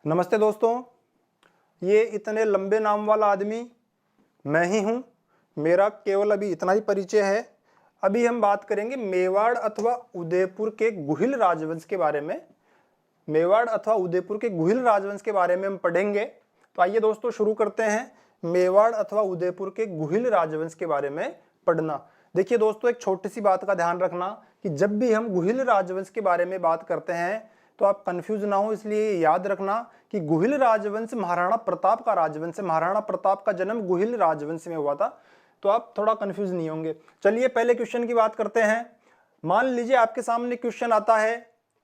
नमस्ते दोस्तों, ये इतने लंबे नाम वाला आदमी मैं ही हूँ। मेरा केवल अभी इतना ही परिचय है। अभी हम बात करेंगे मेवाड़ अथवा उदयपुर के गुहिल राजवंश के बारे में। मेवाड़ अथवा उदयपुर के गुहिल राजवंश के बारे में हम पढ़ेंगे। तो आइए दोस्तों शुरू करते हैं मेवाड़ अथवा उदयपुर के गुहिल राजवंश के बारे में पढ़ना। देखिए दोस्तों, एक छोटी सी बात का ध्यान रखना कि जब भी हम गुहिल राजवंश के बारे में बात करते हैं तो आप कंफ्यूज ना हो, इसलिए याद रखना कि गुहिल राजवंश महाराणा प्रताप का राजवंश है। महाराणा प्रताप का जन्म गुहिल राजवंश में हुआ था, तो आप थोड़ा कंफ्यूज नहीं होंगे। चलिए पहले क्वेश्चन की बात करते हैं। मान लीजिए आपके सामने क्वेश्चन आता है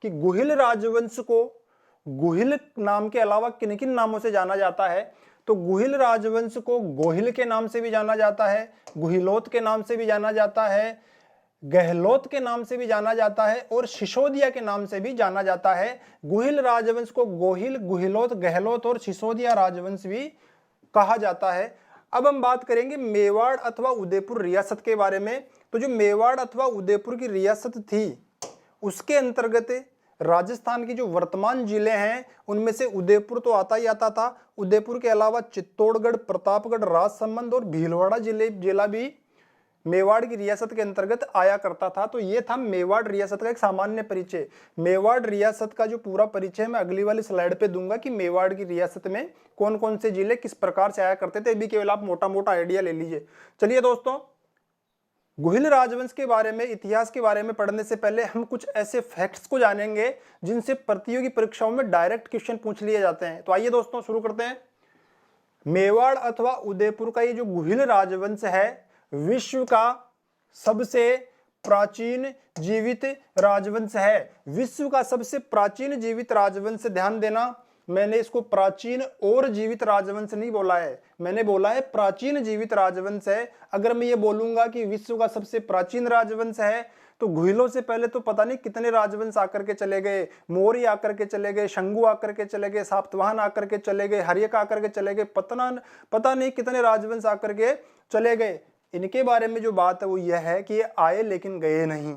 कि गुहिल राजवंश को गुहिल नाम के अलावा किन किन नामों से जाना जाता है। तो गुहिल राजवंश को गोहिल के नाम से भी जाना जाता है, गुहिलोत के नाम से भी जाना जाता है, गहलोत के नाम से भी जाना जाता है और सिसोदिया के नाम से भी जाना जाता है। गुहिल राजवंश को गोहिल, गुहिलोत, गहलोत और सिसोदिया राजवंश भी कहा जाता है। अब हम बात करेंगे मेवाड़ अथवा उदयपुर रियासत के बारे में। तो जो मेवाड़ अथवा उदयपुर की रियासत थी उसके अंतर्गत राजस्थान की जो वर्तमान जिले हैं उनमें से उदयपुर तो आता ही आता था। उदयपुर के अलावा चित्तौड़गढ़, प्रतापगढ़, राजसमंद और भीलवाड़ा जिला भी मेवाड़ की रियासत के अंतर्गत आया करता था। तो ये था मेवाड़ रियासत का एक सामान्य परिचय। मेवाड़ रियासत का जो पूरा परिचय मैं अगली वाली स्लाइड पे दूंगा कि मेवाड़ की रियासत में कौन कौन से जिले किस प्रकार से आया करते थे। अभी केवल आप मोटा मोटा आइडिया ले लीजिए। चलिए दोस्तों, गुहिल राजवंश के बारे में, इतिहास के बारे में पढ़ने से पहले हम कुछ ऐसे फैक्ट्स को जानेंगे जिनसे प्रतियोगी परीक्षाओं में डायरेक्ट क्वेश्चन पूछ लिए जाते हैं। तो आइए दोस्तों शुरू करते हैं। मेवाड़ अथवा उदयपुर का ये जो गुहिल राजवंश है विश्व का सबसे प्राचीन जीवित राजवंश है। विश्व का सबसे प्राचीन जीवित राजवंश, ध्यान देना, मैंने इसको प्राचीन और जीवित राजवंश नहीं बोला है, मैंने बोला है प्राचीन जीवित राजवंश है। अगर मैं ये बोलूंगा कि विश्व का सबसे प्राचीन राजवंश है तो गुहिलों से पहले तो पता नहीं कितने राजवंश आकर के चले गए। मौर्य आकर के चले गए, शंगु आकर के चले गए, सातवाहन आकर के चले गए, हर्यक आकर के चले गए, पता नहीं कितने राजवंश आकर के चले गए। इनके बारे में जो बात है वो यह है कि ये आए लेकिन गए नहीं।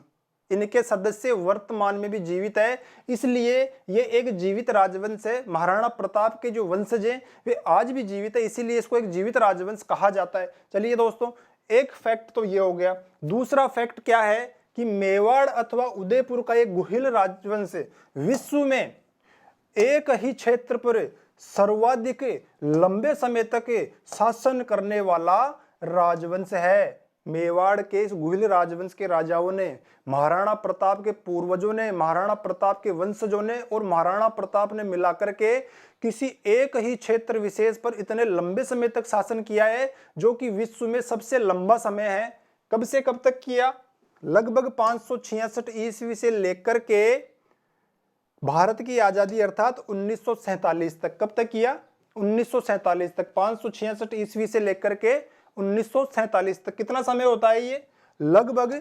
इनके सदस्य वर्तमान में भी जीवित है, इसलिए ये एक जीवित राजवंश है। महाराणा प्रताप के जो वंशज हैं वे आज भी जीवित है, इसीलिए इसको एक जीवित राजवंश कहा जाता है। चलिए दोस्तों, एक फैक्ट तो ये हो गया। दूसरा फैक्ट क्या है कि मेवाड़ अथवा उदयपुर का एक गुहिल राजवंश विश्व में एक ही क्षेत्र पर सर्वाधिक लंबे समय तक शासन करने वाला राजवंश है। मेवाड़ के इस गुहिल राजवंश के राजाओं ने, महाराणा प्रताप के पूर्वजों ने, महाराणा प्रताप के वंशजों ने और महाराणा प्रताप ने मिलाकर के किसी एक ही क्षेत्र विशेष पर इतने लंबे समय तक शासन किया है, जो कि विश्व में सबसे लंबा समय है। कब से कब तक किया? लगभग 566 ईस्वी से लेकर के भारत की आजादी अर्थात 1947 तक। कब तक किया? 1947 तक। 566 ईस्वी से लेकर के 1947 तक कितना समय होता है ये? लगभग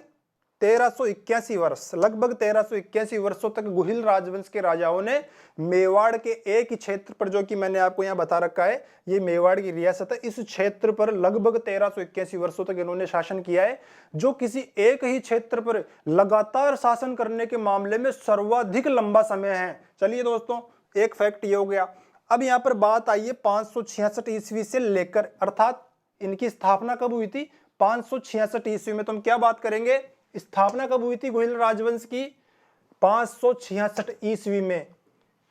1381 वर्ष। लगभग 1381 वर्षों तक गुहिल राजवंश के राजाओं ने मेवाड़ के एक ही क्षेत्र पर, जो कि मैंने आपको यहाँ बता रखा है, ये मेवाड़ की रियासत है, इस क्षेत्र पर लगभग 1381 वर्षों तक इन्होंने शासन किया है, जो किसी एक ही क्षेत्र पर लगातार शासन करने के मामले में सर्वाधिक लंबा समय है। चलिए दोस्तों, एक फैक्ट ये हो गया। अब यहाँ पर बात आई है 566 ईस्वी से लेकर, अर्थात इनकी स्थापना कब हुई थी? 566 ईस्वी में। तो हम क्या बात करेंगे? स्थापना कब हुई थी गुहिल राजवंश की? 566 ईस्वी में।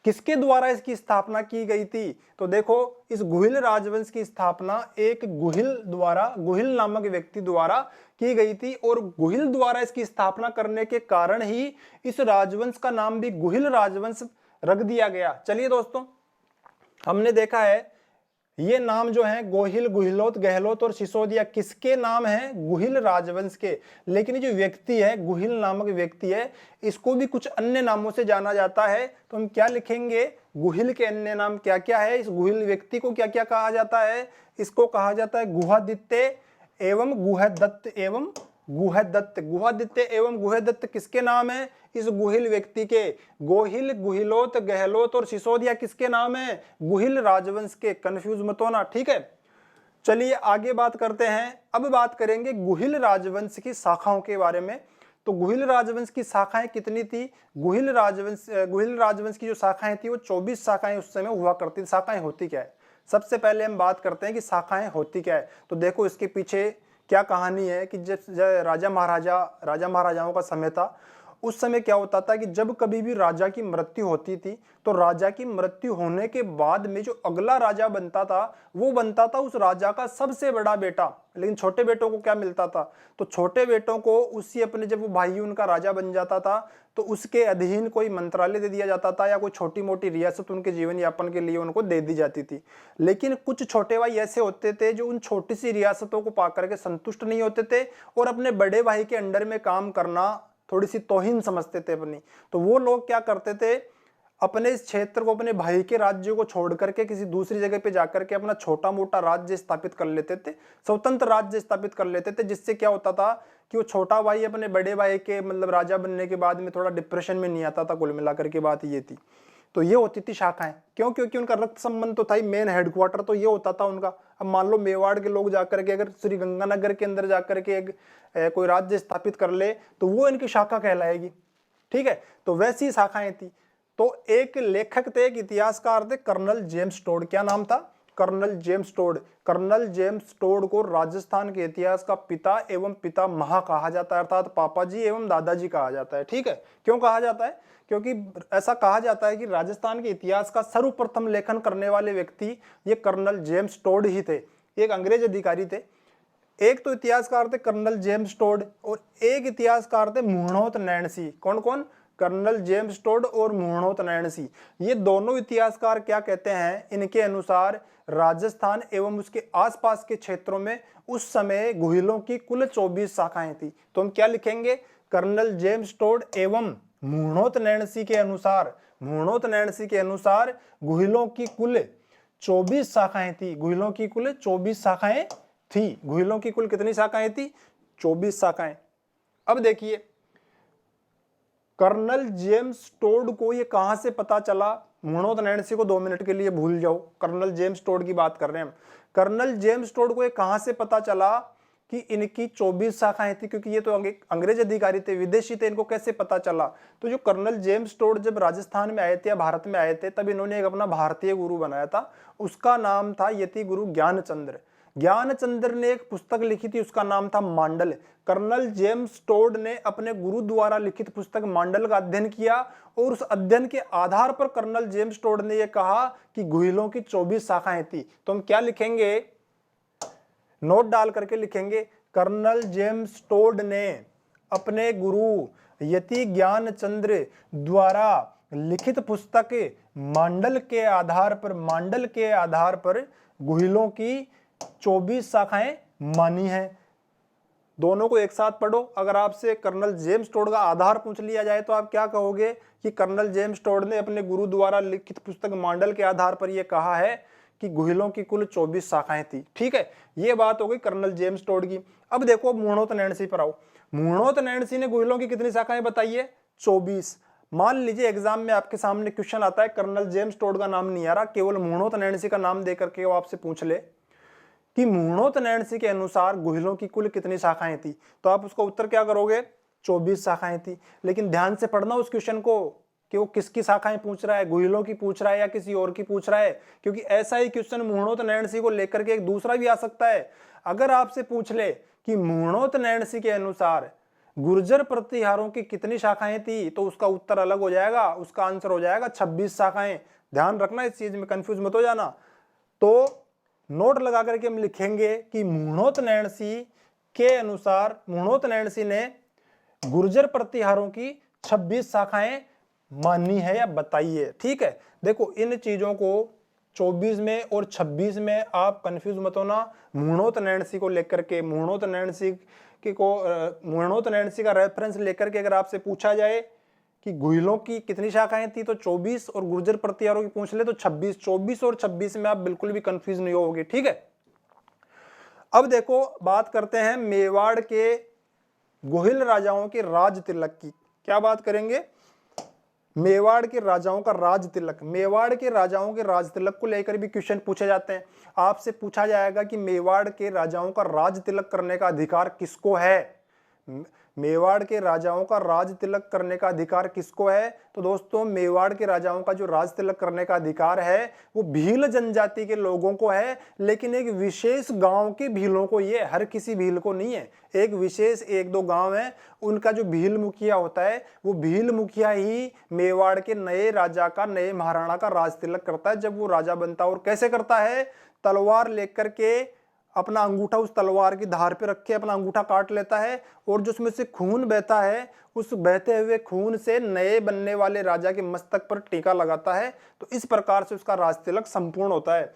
किसके द्वारा इसकी स्थापना की गई थी? तो देखो, इस गुहिल राजवंश की स्थापना एक गुहिल नामक व्यक्ति द्वारा की गई थी, और गुहिल द्वारा इसकी स्थापना करने के कारण ही इस राजवंश का नाम भी गुहिल राजवंश रख दिया गया। चलिए दोस्तों, हमने देखा है ये नाम जो है गोहिल, गुहिलोत, गहलोत और सिसोदिया किसके नाम हैं? गुहिल राजवंश के। लेकिन ये जो व्यक्ति है, गुहिल नामक व्यक्ति है, इसको भी कुछ अन्य नामों से जाना जाता है। तो हम क्या लिखेंगे? गुहिल के अन्य नाम क्या क्या है? इस गुहिल व्यक्ति को क्या क्या कहा जाता है? इसको कहा जाता है गुहादित्य एवं गुहदत्त एवं गुहदत्त। गुहादित्य एवं गुहदत्त किसके नाम है? इस गुहिल व्यक्ति के। गोहिल, गुहिलोत, गहलोत और सिसोदिया किसके नाम है? गुहिल राजवंश के। कंफ्यूज मत होना, ठीक है। चलिए आगे बात करते हैं। अब बात करेंगे गुहिल राजवंश की शाखाओं के बारे में। तो गुहिल राजवंश की शाखाएं कितनी थी? गुहिल राजवंश की जो शाखाएं थी वो 24 शाखाएं उस समय हुआ करती थी। शाखाएं होती क्या है? सबसे पहले हम बात करते हैं कि शाखाएं होती क्या है। तो देखो इसके पीछे क्या कहानी है कि जब राजा महाराजाओं का समय था, उस समय क्या होता था कि जब कभी भी राजा की मृत्यु होती थी तो राजा की मृत्यु होने के बाद में जो अगला राजा बनता था वो बनता था उस राजा का सबसे बड़ा बेटा। लेकिन छोटे बेटों को क्या मिलता था? तो छोटे बेटों को उसी अपने, जब वो भाई उनका राजा बन जाता था तो उसके अधीन कोई मंत्रालय दे दिया जाता था या कोई छोटी मोटी रियासत उनके जीवन यापन के लिए उनको दे दी जाती थी। लेकिन कुछ छोटे भाई ऐसे होते थे जो उन छोटी सी रियासतों को पाकर के संतुष्ट नहीं होते थे और अपने बड़े भाई के अंडर में काम करना थोड़ी सी तौहीन समझते थे अपनी। तो वो लोग क्या करते थे, अपने इस क्षेत्र को, अपने भाई के राज्य को छोड़ करके किसी दूसरी जगह पे जाकर के अपना छोटा मोटा राज्य स्थापित कर लेते थे, स्वतंत्र राज्य स्थापित कर लेते थे। जिससे क्या होता था कि वो छोटा भाई अपने बड़े भाई के मतलब राजा बनने के बाद में थोड़ा डिप्रेशन में नहीं आता था। कुल मिलाकर के बात ये थी। तो ये होती थी शाखाएं। क्यों? क्योंकि उनका रक्त संबंध तो था ही, मेन हेडक्वार्टर तो ये होता था उनका। अब मान लो मेवाड़ के लोग जाकर के अगर श्री गंगानगर के अंदर जाकर के कोई राज्य स्थापित कर ले तो वो इनकी शाखा कहलाएगी। ठीक है, तो वैसी शाखाएं थी। तो एक लेखक थे, एक इतिहासकार थे, कर्नल जेम्स टोड। क्या नाम था? Colonel James Tod. Colonel James Tod को राजस्थान के इतिहास का पिता एवं पिता महा कहा जाता है, अर्थात पापा जी एवं दादाजी कहा जाता है। ठीक है, क्यों कहा जाता है? क्योंकि ऐसा कहा जाता है कि राजस्थान के इतिहास का सर्वप्रथम लेखन करने वाले व्यक्ति ये कर्नल जेम्स टोड ही थे। एक अंग्रेज अधिकारी थे। एक तो इतिहासकार थे कर्नल जेम्स टोड और एक इतिहासकार थे मुहणोत नैणसी। कौन कौन? कर्नल जेम्स टोड और मुहणोत नैणसी। ये दोनों इतिहासकार क्या कहते हैं? इनके अनुसार राजस्थान एवं उसके आसपास के क्षेत्रों में उस समय गुहिलों की कुल 24 शाखाएं थी। तो हम क्या लिखेंगे? कर्नल जेम्स टोड एवं मुहणोत नैणसी के अनुसार गुहिलों की कुल 24 शाखाएं थी। गुहिलों की कुल 24 शाखाएं थी। गुहिलों की कुल कितनी शाखाएं थी? 24 शाखाएं। अब देखिए, कर्नल जेम्स टोड को ये कहां से पता चला? मुहणोत नैणसी को 2 मिनट के लिए भूल जाओ, कर्नल जेम्स टोड की बात कर रहे हैं हम। कर्नल जेम्स टोड को ये कहां से पता चला कि इनकी 24 शाखाएं थी? क्योंकि ये तो अंग्रेज अधिकारी थे, विदेशी थे, इनको कैसे पता चला? तो जो कर्नल जेम्स टोड जब राजस्थान में आए थे या भारत में आए थे तब इन्होंने एक अपना भारतीय गुरु बनाया था। उसका नाम था यति गुरु ज्ञानचंद्र। ज्ञानचंद्र ने एक पुस्तक लिखी थी, उसका नाम था मांडल। कर्नल जेम्स टोड ने अपने गुरु द्वारा लिखित पुस्तक मांडल का अध्ययन किया और उस अध्ययन के आधार पर कर्नल जेम्स टोड ने यह कहा कि गुहिलों की 24 शाखाएं थी। तो हम क्या लिखेंगे? नोट डाल करके लिखेंगे, कर्नल जेम्स टोड ने अपने गुरु यति ज्ञानचंद्र द्वारा लिखित पुस्तक मांडल के आधार पर गुहिलों की 24 शाखाएं मानी हैं। दोनों को एक साथ पढ़ो। अगर आपसे कर्नल जेम्स टोड का आधार पूछ लिया जाए तो आप क्या कहोगे? कि कर्नल जेम्स टोड ने अपने गुरु द्वारा लिखित पुस्तक मांडल के आधार पर यह कहा है कि गुहिलों की कुल 24 शाखाएं थी। ठीक है, यह बात हो गई कर्नल जेम्स टोड की। अब देखो मुहणोत नैणसी पर आओ। मुहणोत नैणसी ने गुहिलों की कितनी शाखाएं बताई है? 24। मान लीजिए एग्जाम में आपके सामने क्वेश्चन आता है, कर्नल जेम्स टोड का नाम नहीं आ रहा, केवल मुहणोत नैणसी का नाम देकर के वो आपसे पूछ ले कि मुहणोत नैणसी के अनुसार गुहिलों की कुल कितनी शाखाएं थी, तो आप उसका उत्तर क्या करोगे? 24 शाखाएं थी। लेकिन ध्यान से पढ़ना उस क्वेश्चन को कि वो किसकी शाखाएं पूछ रहा है, गुहिलों की पूछ रहा है या किसी और की पूछ रहा है। क्योंकि ऐसा ही क्वेश्चन मुहणोत नैणसी को लेकर के एक दूसरा भी आ सकता है। अगर आपसे पूछ ले कि मुहणोत नैणसी के अनुसार गुर्जर प्रतिहारों की कितनी शाखाएं थी, तो उसका उत्तर अलग हो जाएगा, उसका आंसर हो जाएगा 26 शाखाएं। ध्यान रखना इस चीज में, कंफ्यूज मत हो जाना। तो नोट लगा करके हम लिखेंगे कि मुहणोत नैणसी के अनुसार मुहणोत नैणसी ने गुर्जर प्रतिहारों की 26 शाखाएं मानी है या बताई है। ठीक है, देखो इन चीजों को 24 में और 26 में आप कंफ्यूज मत होना। मुहणोत नैणसी को लेकर के, मुहणोत नैणसी का रेफरेंस लेकर के अगर आपसे पूछा जाए कि गुहिलों की कितनी शाखाएं थी तो 24 और गुर्जर प्रतिहारों की पूछ ले तो 26। 24 और 26 में आप बिल्कुल भी कंफ्यूज नहीं होगे। ठीक है, अब देखो बात करते हैं मेवाड़ के गुहिल राजाओं के राज तिलक की। क्या बात करेंगे? मेवाड़ के राजाओं का राज तिलक। मेवाड़ के राजाओं के राज तिलक को लेकर भी क्वेश्चन पूछे जाते हैं। आपसे पूछा जाएगा कि मेवाड़ के राजाओं का राज तिलक करने का अधिकार किसको है। मेवाड़ के राजाओं का राज तिलक करने का अधिकार किसको है? तो दोस्तों मेवाड़ के राजाओं का जो राज तिलक करने का अधिकार है वो भील जनजाति के लोगों को है, लेकिन एक विशेष गांव के भीलों को, ये हर किसी भील को नहीं है। एक विशेष 1-2 गांव है, उनका जो भील मुखिया होता है वो भील मुखिया ही मेवाड़ के नए राजा का, नए महाराणा का राज तिलक करता है जब वो राजा बनता है। और कैसे करता है? तलवार लेकर के अपना अंगूठा उस तलवार की धार पे रख के अपना अंगूठा काट लेता है, और जो उसमें से खून बहता है उस बहते हुए खून से नए बनने वाले राजा के मस्तक पर टीका लगाता है। तो इस प्रकार से उसका राज तिलक संपूर्ण होता है।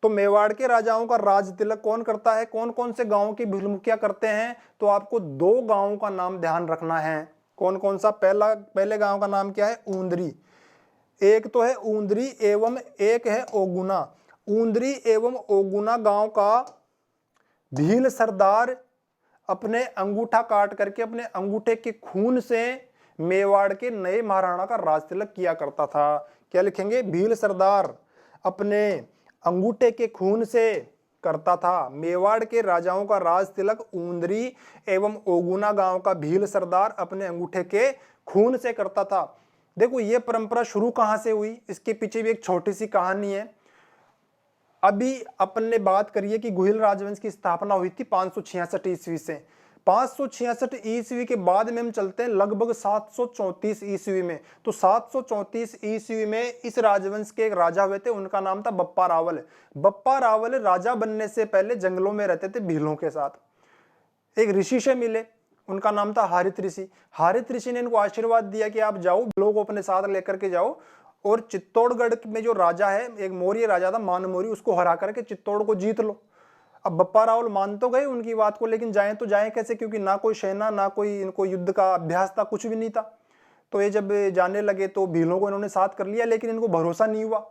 तो मेवाड़ के राजाओं का राज तिलक कौन करता है? कौन कौन से गांवों की भील मुखिया करते हैं? तो आपको 2 गांवों का नाम ध्यान रखना है। कौन कौन सा? पहले गांव का नाम क्या है? ऊंदरी। एक तो है ऊंदरी एवं एक है ओगुना। ऊंदरी एवं ओगुना गांव का भील सरदार अपने अंगूठा काट करके अपने अंगूठे के खून से मेवाड़ के नए महाराणा का राज तिलक किया करता था। क्या लिखेंगे? भील सरदार अपने अंगूठे के खून से करता था। मेवाड़ के राजाओं का राज तिलक ऊंदरी एवं ओगुना गांव का भील सरदार अपने अंगूठे के खून से करता था। देखो ये परंपरा शुरू कहां से हुई, इसके पीछे भी एक छोटी सी कहानी है। अभी अपन ने बात करिए कि गुहिल राजवंश की स्थापना हुई थी 566 ईस्वी से। 566 ईस्वी के बाद में हम चलते हैं लगभग 734 ईस्वी में। तो 734 ईस्वी में इस राजवंश के एक राजा हुए थे, उनका नाम था बप्पा रावल। बप्पा रावल राजा बनने से पहले जंगलों में रहते थे भीलों के साथ। एक ऋषि से मिले, उनका नाम था हारित ऋषि। हारित ऋषि ने इनको आशीर्वाद दिया कि आप जाओ, भीलों को अपने साथ लेकर के जाओ और चित्तौड़गढ़ में जो राजा है, एक मौर्य राजा था मान मौर्य, उसको हरा करके चित्तौड़ को जीत लो। अब बप्पा रावल मान तो गए उनकी बात को, लेकिन जाएं तो जाएं कैसे, क्योंकि ना कोई सेना, ना कोई इनको युद्ध का अभ्यास था, कुछ भी नहीं था। तो ये जब जाने लगे तो भीलों को इन्होंने साथ कर लिया, लेकिन इनको भरोसा नहीं हुआ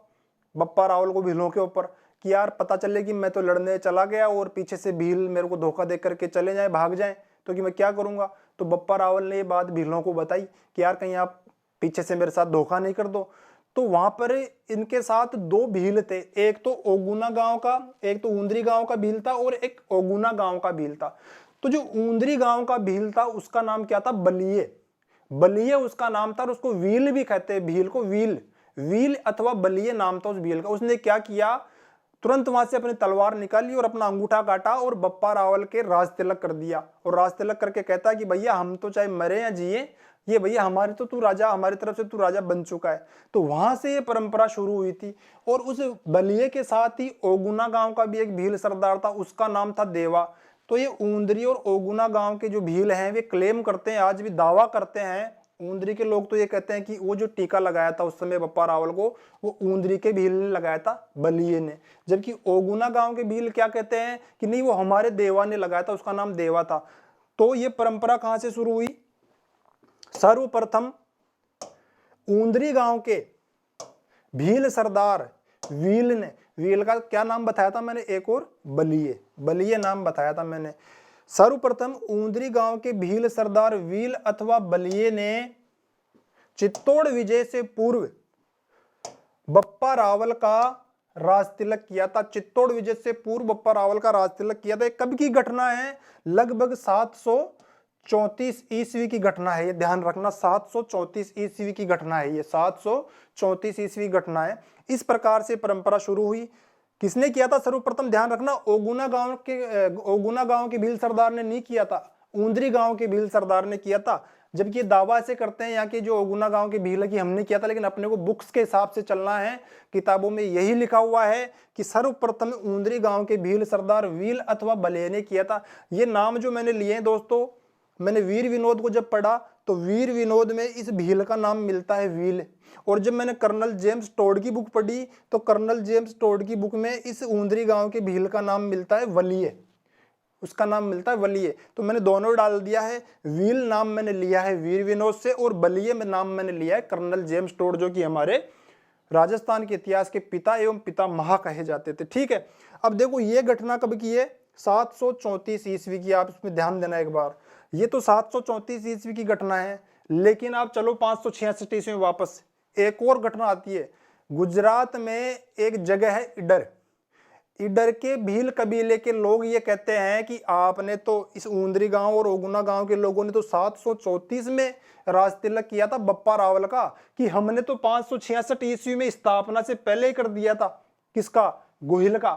बप्पा रावल को भीलों के ऊपर कि यार पता चले कि मैं तो लड़ने चला गया और पीछे से भील मेरे को धोखा दे करके चले जाए, भाग जाए, तो कि मैं क्या करूंगा। तो बप्पा रावल ने ये बात भीलों को बताई कि यार कहीं आप पीछे से मेरे साथ धोखा नहीं कर दो। तो वहां पर इनके साथ 2 भील थे, एक तो ओगुना गांव का, एक तो ऊंदरी गांव का भील था और एक ओगुना गांव का भील था। तो जो ऊंदरी गांव का भील था उसका नाम क्या था? बलिये। बलिये उसका नाम था, और उसको वील भी कहते हैं, भील को वील, वील अथवा बलिये नाम था उस भील का। उसने क्या किया, तुरंत वहां से अपनी तलवार निकाली और अपना अंगूठा काटा और बप्पा रावल के राज तिलक कर दिया। और राज तिलक करके कहता है कि भैया हम तो चाहे मरे या जिए, ये भैया हमारे तो तू राजा, हमारी तरफ से तू राजा बन चुका है। तो वहां से ये परंपरा शुरू हुई थी। और उस बलिये के साथ ही ओगुना गांव का भी एक भील सरदार था, उसका नाम था देवा। तो ये ऊंदरी और ओगुना गांव के जो भील हैं वे क्लेम करते हैं, आज भी दावा करते हैं, ऊंदरी के लोग तो ये कहते हैं कि वो जो टीका लगाया था उस समय बप्पा रावल को, वो ऊंदरी के भील ने लगाया था, बलिये ने। जबकि ओगुना गांव के भील क्या कहते हैं कि नहीं, वो हमारे देवा ने लगाया था, उसका नाम देवा था। तो ये परंपरा कहां से शुरू हुई? सर्वप्रथम ऊंदरी गांव के भील सरदार वील ने, वील का क्या नाम बताया था मैंने? एक और बलिये, बलिये नाम बताया था मैंने। सर्वप्रथम ऊंदरी गांव के भील सरदार वील अथवा बलिये ने चित्तौड़ विजय से पूर्व बप्पा रावल का राज तिलक किया था। चित्तौड़ विजय से पूर्व बप्पा रावल का राज तिलक किया था। कब की घटना है? लगभग 734 ईस्वी की घटना है, ये ध्यान रखना, 734 ईस्वी की घटना है, ये 734 ईस्वी घटना है। इस प्रकार से परंपरा शुरू हुई। किसने किया था? सर्वप्रथम ध्यान रखना, ओगुना गांव के भील सरदार ने नहीं किया था, ऊंदरी गांव के भील सरदार ने किया था। जबकि दावा ऐसे करते हैं यहाँ के जो ओगुना गांव के भील है कि हमने किया था, लेकिन अपने को बुक्स के हिसाब से चलना है, किताबों में यही लिखा हुआ है कि सर्वप्रथम ऊंदरी गांव के भील सरदार वील अथवा बलिये ने किया था। ये नाम जो मैंने लिए हैं दोस्तों, मैंने वीर विनोद को जब पढ़ा तो वीर विनोद में इस भील का नाम मिलता है वील। और जब मैंने कर्नल जेम्स टोड की बुक पढ़ी तो कर्नल जेम्स टोड की बुक में इस ऊंदरी गांव के भील का नाम मिलता है वलिये, उसका नाम मिलता है वलिये। तो मैंने दोनों डाल दिया है, वील नाम मैंने लिया है वीर विनोद से और बलिये में नाम मैंने लिया है कर्नल जेम्स टोड, जो कि हमारे राजस्थान के इतिहास के पिता एवं पितामह कहे जाते थे। ठीक है, अब देखो ये घटना कब की है? 734 ईस्वी की। आप इसमें ध्यान देना एक बार, ये तो 734 ईस्वी की घटना है, लेकिन आप चलो 566 ईस्वी में वापस एक और घटना आती है। गुजरात में एक जगह है इडर, ईडर के भील कबीले के लोग ये कहते हैं कि आपने तो इस ऊंदरी गांव और ओगुना गांव के लोगों ने तो 734 में राज तिलक किया था बप्पा रावल का, कि हमने तो 566 ईस्वी में स्थापना से पहले ही कर दिया था। किसका? गुहिल का।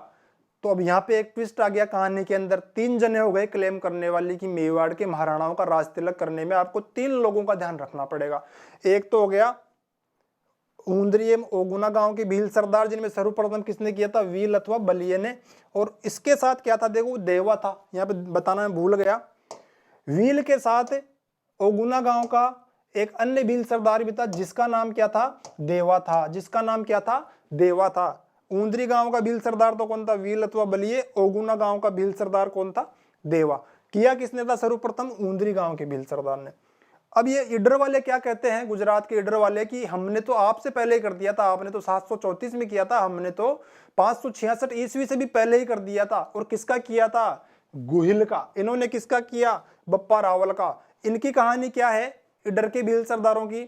तो अब यहाँ पे एक ट्विस्ट आ गया कहानी के अंदर। 3 जने हो गए क्लेम करने वाले कि मेवाड़ के महाराणाओं का राज तिलक करने में आपको 3 लोगों का ध्यान रखना पड़ेगा। एक तो हो गया ऊंदरी एवं ओगुना गांव के भील सरदार, जिनमें सर्वप्रथम किसने किया था? व्हील अथवा बलिये ने। और इसके साथ क्या था? देखो देवा था, यहाँ पे बताना मैं भूल गया। व्हील के साथ ओगुना गांव का एक अन्य भील सरदार भी था, जिसका नाम क्या था? देवा था। जिसका नाम क्या था? देवा था। ऊंदरी गांव का भील सरदार तो कौन था? व्हील अथवा बलिये। ओगुना गांव का भील सरदार कौन था? देवा। किया किसने था सर्वप्रथम? ऊंदरी गांव के भील सरदार ने। अब ये ईडर वाले क्या कहते हैं, गुजरात के ईडर वाले, कि हमने तो आपसे पहले ही कर दिया था, आपने तो 734 में किया था, हमने तो 566 ईस्वी से भी पहले ही कर दिया था। और किसका किया था? गुहिल का। इन्होंने किसका किया? बप्पा रावल का। इनकी कहानी क्या है ईडर के भील सरदारों की,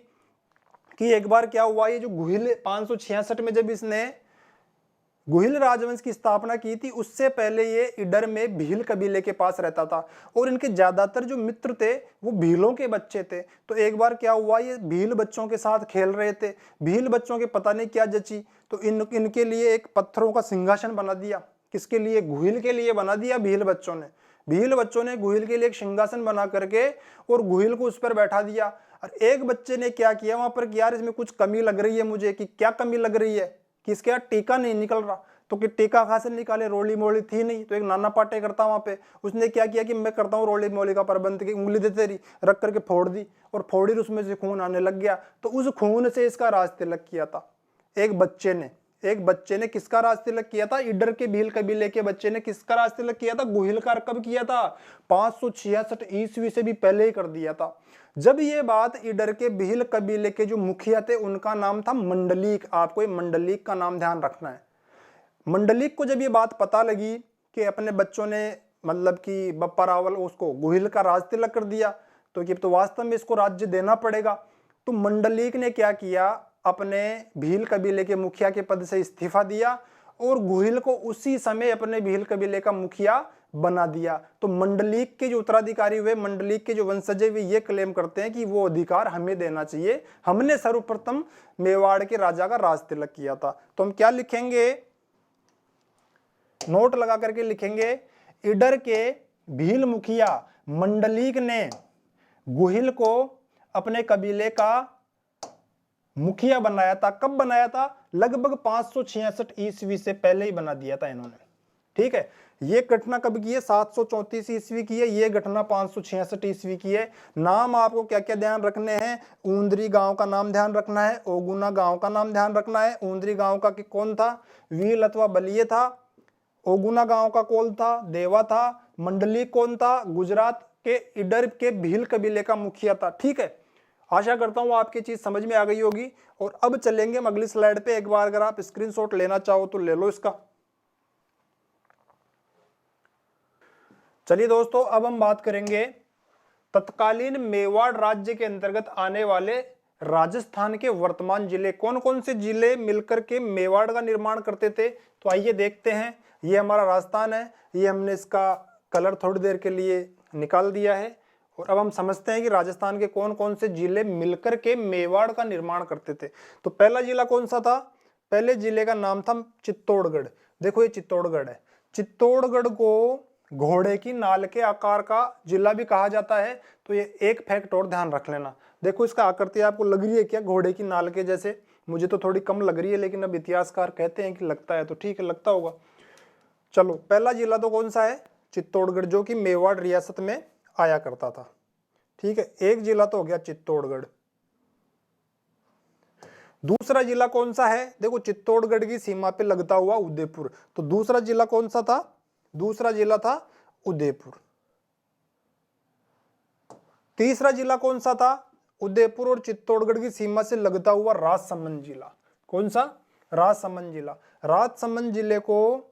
कि एक बार क्या हुआ, ये जो गुहिल 566 में जब इसने गुहिल राजवंश की स्थापना की थी, उससे पहले ये ईडर में भील कबीले के पास रहता था और इनके ज्यादातर जो मित्र थे वो भीलों के बच्चे थे। तो एक बार क्या हुआ, ये भील बच्चों के साथ खेल रहे थे, भील बच्चों के पता नहीं क्या जची, तो इनके लिए एक पत्थरों का सिंहासन बना दिया। किसके लिए? गुहिल के लिए बना दिया भील बच्चों ने। भील बच्चों ने गुहिल के लिए एक सिंहासन बना करके और गुहिल को उस पर बैठा दिया। और एक बच्चे ने क्या किया वहां पर कि यार इसमें कुछ कमी लग रही है मुझे, कि क्या कमी लग रही है, कि इसके यार टीका नहीं निकल रहा। तो कि टीका कहां से निकाले, रोली मोली थी नहीं, तो एक नाना पाटे करता वहां पे, उसने क्या किया कि मैं करता हूँ रोली मोली का प्रबंध, की उंगली दे तेरी, रख करके फोड़ दी और फोड़ी, उसमें से खून आने लग गया। तो उस खून से इसका राज तिलक किया था एक बच्चे ने किसका राज तिलक किया था? ईडर के भील कबीले के बच्चे ने किसका राज तिलक किया था? गुहिल का। कब किया था? 566 ईस्वी से भी पहले ही कर दिया था। जब ये बात ईडर के भील कबीले के जो मुखिया थे, उनका नाम था मंडलीक। आपको ये मंडलीक का नाम ध्यान रखना है। मंडलीक को जब ये बात पता लगी कि अपने बच्चों ने मतलब कि बप्पा रावल उसको गुहिल का राज तिलक कर दिया, तो कि तो वास्तव में इसको राज्य देना पड़ेगा। तो मंडलीक ने क्या किया, अपने भील कबीले के मुखिया के पद से इस्तीफा दिया और गुहिल को उसी समय अपने भील कबीले का मुखिया बना दिया। तो मंडलीक के जो उत्तराधिकारी हुए, मंडलीक के जो वंशज हुए, ये क्लेम करते हैं कि वो अधिकार हमें देना चाहिए, हमने सर्वप्रथम मेवाड़ के राजा का राज तिलक किया था। तो हम क्या लिखेंगे, नोट लगा करके लिखेंगे, ईडर के भील मुखिया मंडलीक ने गुहिल को अपने कबीले का मुखिया बनाया था। कब बनाया था? लगभग 566 ईस्वी से पहले ही बना दिया था इन्होंने। ठीक है, ये घटना कब की है? 734 ईस्वी की है, ये घटना 566 ईस्वी की है। नाम आपको क्या क्या ध्यान रखने हैं? ऊंदरी गांव का नाम ध्यान रखना है, ओगुना गांव का नाम ध्यान रखना है। ऊंदरी गांव का कि कौन था? व्हील अथवा बलिये था। ओगुना गांव का कौन था? देवा था। मंडली कौन था? गुजरात के ईडर के भील कबीले का मुखिया था। ठीक है, आशा करता हूं आपकी चीज समझ में आ गई होगी। और अब चलेंगे हम अगली स्लाइड पे। एक बार अगर आप स्क्रीनशॉट लेना चाहो तो ले लो इसका। चलिए दोस्तों, अब हम बात करेंगे तत्कालीन मेवाड़ राज्य के अंतर्गत आने वाले राजस्थान के वर्तमान जिले। कौन कौन से जिले मिलकर के मेवाड़ का निर्माण करते थे? तो आइए देखते हैं। ये हमारा राजस्थान है, ये हमने इसका कलर थोड़ी देर के लिए निकाल दिया है। और अब हम समझते हैं कि राजस्थान के कौन कौन से जिले मिलकर के मेवाड़ का निर्माण करते थे। तो पहला जिला कौन सा था? पहले जिले का नाम था चित्तौड़गढ़। देखो ये चित्तौड़गढ़ है। चित्तौड़गढ़ को घोड़े की नाल के आकार का जिला भी कहा जाता है। तो ये एक फैक्ट और ध्यान रख लेना। देखो इसका आकृति आपको लग रही है क्या घोड़े की नाल के जैसे? मुझे तो थोड़ी कम लग रही है, लेकिन अब इतिहासकार कहते हैं कि लगता है, तो ठीक है, लगता होगा। चलो, पहला जिला तो कौन सा है? चित्तौड़गढ़, जो कि मेवाड़ रियासत में आया करता था। ठीक है, एक जिला तो हो गया चित्तौड़गढ़। दूसरा जिला कौन सा है? देखो चित्तौड़गढ़ की सीमा पे लगता हुआ उदयपुर। तो दूसरा जिला कौन सा था? दूसरा जिला था उदयपुर। तीसरा जिला कौन सा था? उदयपुर और चित्तौड़गढ़ की सीमा से लगता हुआ राजसमंद जिला। कौन सा? राजसमंद जिला। राजसमंद जिले को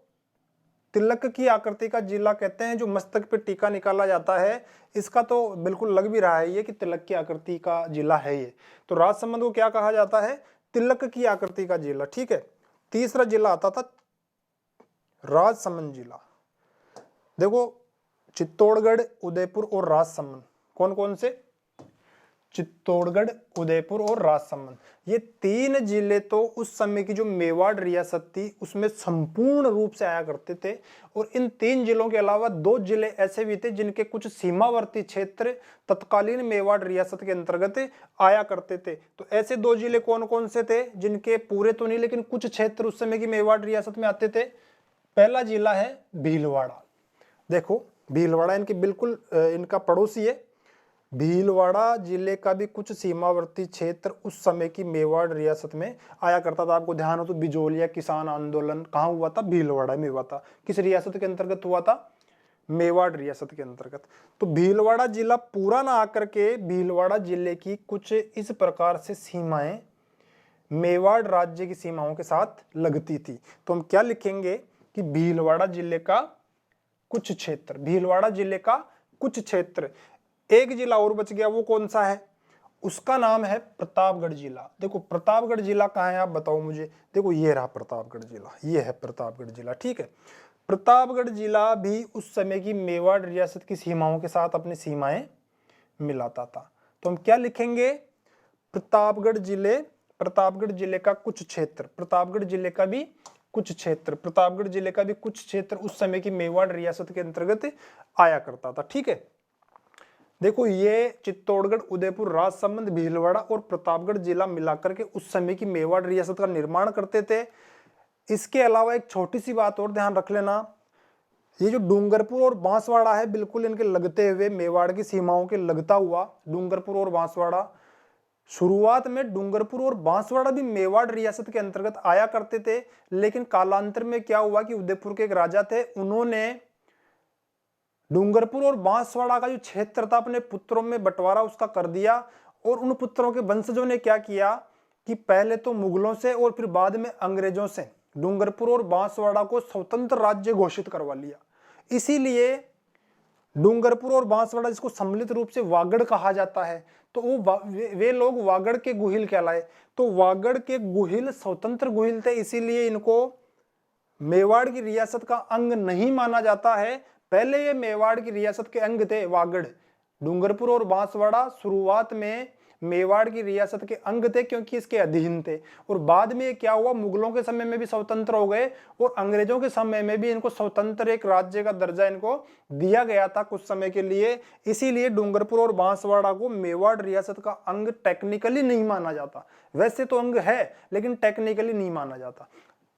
तिलक की आकृति का जिला कहते हैं, जो मस्तक पे टीका निकाला जाता है। इसका तो बिल्कुल लग भी रहा है ये कि तिलक की आकृति का जिला है ये। तो राजसमंद को क्या कहा जाता है? तिलक की आकृति का जिला। ठीक है, तीसरा जिला आता था राजसमंद जिला। देखो चित्तौड़गढ़, उदयपुर और राजसमंद, कौन कौन से? चित्तौड़गढ़, उदयपुर और राजसमंद, ये 3 जिले तो उस समय की जो मेवाड़ रियासत थी उसमें संपूर्ण रूप से आया करते थे। और इन 3 जिलों के अलावा 2 जिले ऐसे भी थे जिनके कुछ सीमावर्ती क्षेत्र तत्कालीन मेवाड़ रियासत के अंतर्गत आया करते थे। तो ऐसे 2 जिले कौन कौन से थे जिनके पूरे तो नहीं लेकिन कुछ क्षेत्र उस समय की मेवाड़ रियासत में आते थे? पहला जिला है भीलवाड़ा। देखो भीलवाड़ा इनके बिल्कुल इनका पड़ोसी है। भीलवाड़ा जिले का भी कुछ सीमावर्ती क्षेत्र उस समय की मेवाड़ रियासत में आया करता था। आपको ध्यान हो तो बिजोलिया किसान आंदोलन कहाँ हुआ था? भीलवाड़ा में हुआ था। किस रियासत के अंतर्गत हुआ था? मेवाड़ रियासत के अंतर्गत। तो भीलवाड़ा जिला पूरा ना आकर के भीलवाड़ा जिले की कुछ इस प्रकार से सीमाएं मेवाड़ राज्य की सीमाओं के साथ लगती थी। तो हम क्या लिखेंगे कि भीलवाड़ा जिले का कुछ क्षेत्र, भीलवाड़ा जिले का कुछ क्षेत्र। एक जिला और बच गया, वो कौन सा है? उसका नाम है प्रतापगढ़ जिला। देखो प्रतापगढ़ जिला कहाँ है आप बताओ मुझे। देखो ये रहा प्रतापगढ़ जिला, ये है प्रतापगढ़ जिला, ठीक है। प्रतापगढ़ जिला भी उस समय की मेवाड़ रियासत की सीमाओं के साथ अपनी सीमाएं मिलाता था। तो हम क्या लिखेंगे? प्रतापगढ़ जिले का कुछ क्षेत्र, प्रतापगढ़ जिले का भी कुछ क्षेत्र, प्रतापगढ़ जिले का भी कुछ क्षेत्र उस समय की मेवाड़ रियासत के अंतर्गत आया करता था, ठीक है। देखो ये चित्तौड़गढ़, उदयपुर, राजसमंद, भीलवाड़ा और प्रतापगढ़ जिला मिलाकर के उस समय की मेवाड़ रियासत का निर्माण करते थे। इसके अलावा एक छोटी सी बात और ध्यान रख लेना, ये जो डूंगरपुर और बांसवाड़ा है बिल्कुल इनके लगते हुए मेवाड़ की सीमाओं के लगता हुआ डूंगरपुर और बांसवाड़ा, शुरुआत में डूंगरपुर और बांसवाड़ा भी मेवाड़ रियासत के अंतर्गत आया करते थे। लेकिन कालांतर में क्या हुआ कि उदयपुर के एक राजा थे, उन्होंने डूंगरपुर और बांसवाड़ा का जो क्षेत्र था अपने पुत्रों में बंटवारा उसका कर दिया। और उन पुत्रों के वंशजों ने क्या किया कि पहले तो मुगलों से और फिर बाद में अंग्रेजों से डूंगरपुर और बांसवाड़ा को स्वतंत्र राज्य घोषित करवा लिया। इसीलिए डूंगरपुर और बांसवाड़ा जिसको सम्मिलित रूप से वागड़ कहा जाता है, तो वो वे लोग वागड़ के गुहिल कहलाए। तो वागड़ के गुहिल स्वतंत्र गुहिल थे, इसीलिए इनको मेवाड़ की रियासत का अंग नहीं माना जाता है। पहले ये मेवाड़ की रियासत के अंग थे वागड़। डूंगरपुर और बांसवाड़ा शुरुआत में मेवाड़ की रियासत के अंग थे क्योंकि इसके अधीन थे। और बाद में क्या हुआ, मुगलों के समय में भी स्वतंत्र हो गए और अंग्रेजों के समय में भी इनको स्वतंत्र एक राज्य का दर्जा इनको दिया गया था कुछ समय के लिए। इसीलिए डूंगरपुर और बांसवाड़ा को मेवाड़ रियासत का अंग टेक्निकली नहीं माना जाता। वैसे तो अंग है लेकिन टेक्निकली नहीं माना जाता।